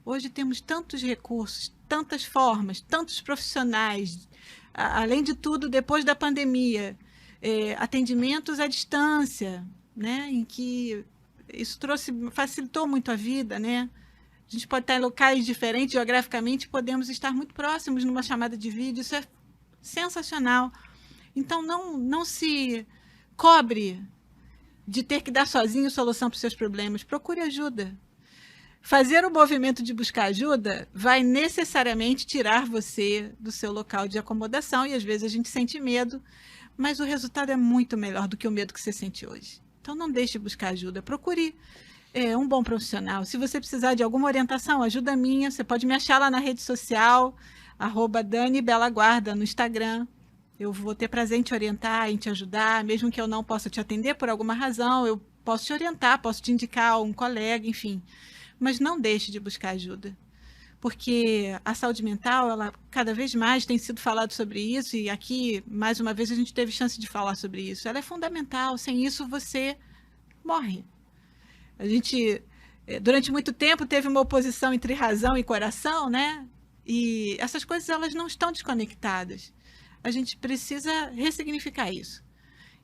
Hoje temos tantos recursos, tantas formas, tantos profissionais. Além de tudo, depois da pandemia, atendimentos à distância, né? Em que isso facilitou muito a vida, né? A gente pode estar em locais diferentes geograficamente, podemos estar muito próximos numa chamada de vídeo, isso é sensacional. Então, não se cobre de ter que dar sozinho solução para os seus problemas, procure ajuda. Fazer o movimento de buscar ajuda vai necessariamente tirar você do seu local de acomodação, e às vezes a gente sente medo, mas o resultado é muito melhor do que o medo que você sente hoje. Então não deixe de buscar ajuda, procure um bom profissional. Se você precisar de alguma orientação, ajuda minha, você pode me achar lá na rede social, @DaniBelaGuarda no Instagram. Eu vou ter prazer em te orientar, em te ajudar, mesmo que eu não possa te atender por alguma razão, eu posso te orientar, posso te indicar um colega, enfim. Mas não deixe de buscar ajuda, porque a saúde mental, ela cada vez mais tem sido falado sobre isso, e aqui, mais uma vez, a gente teve chance de falar sobre isso. Ela é fundamental, sem isso você morre. A gente, durante muito tempo, teve uma oposição entre razão e coração, né? E essas coisas, elas não estão desconectadas. A gente precisa ressignificar isso.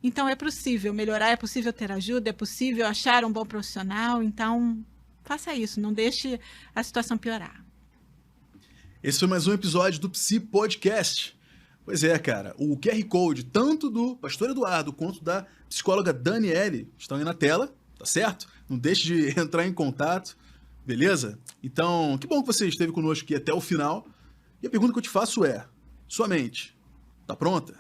Então, é possível melhorar, é possível ter ajuda, é possível achar um bom profissional, então faça isso, não deixe a situação piorar. Esse foi mais um episódio do Psi Podcast. Pois é, cara, o QR Code, tanto do pastor Eduardo quanto da psicóloga Daniele, estão aí na tela, tá certo? Não deixe de entrar em contato, beleza? Então, que bom que você esteve conosco aqui até o final. E a pergunta que eu te faço é, sua mente tá pronta?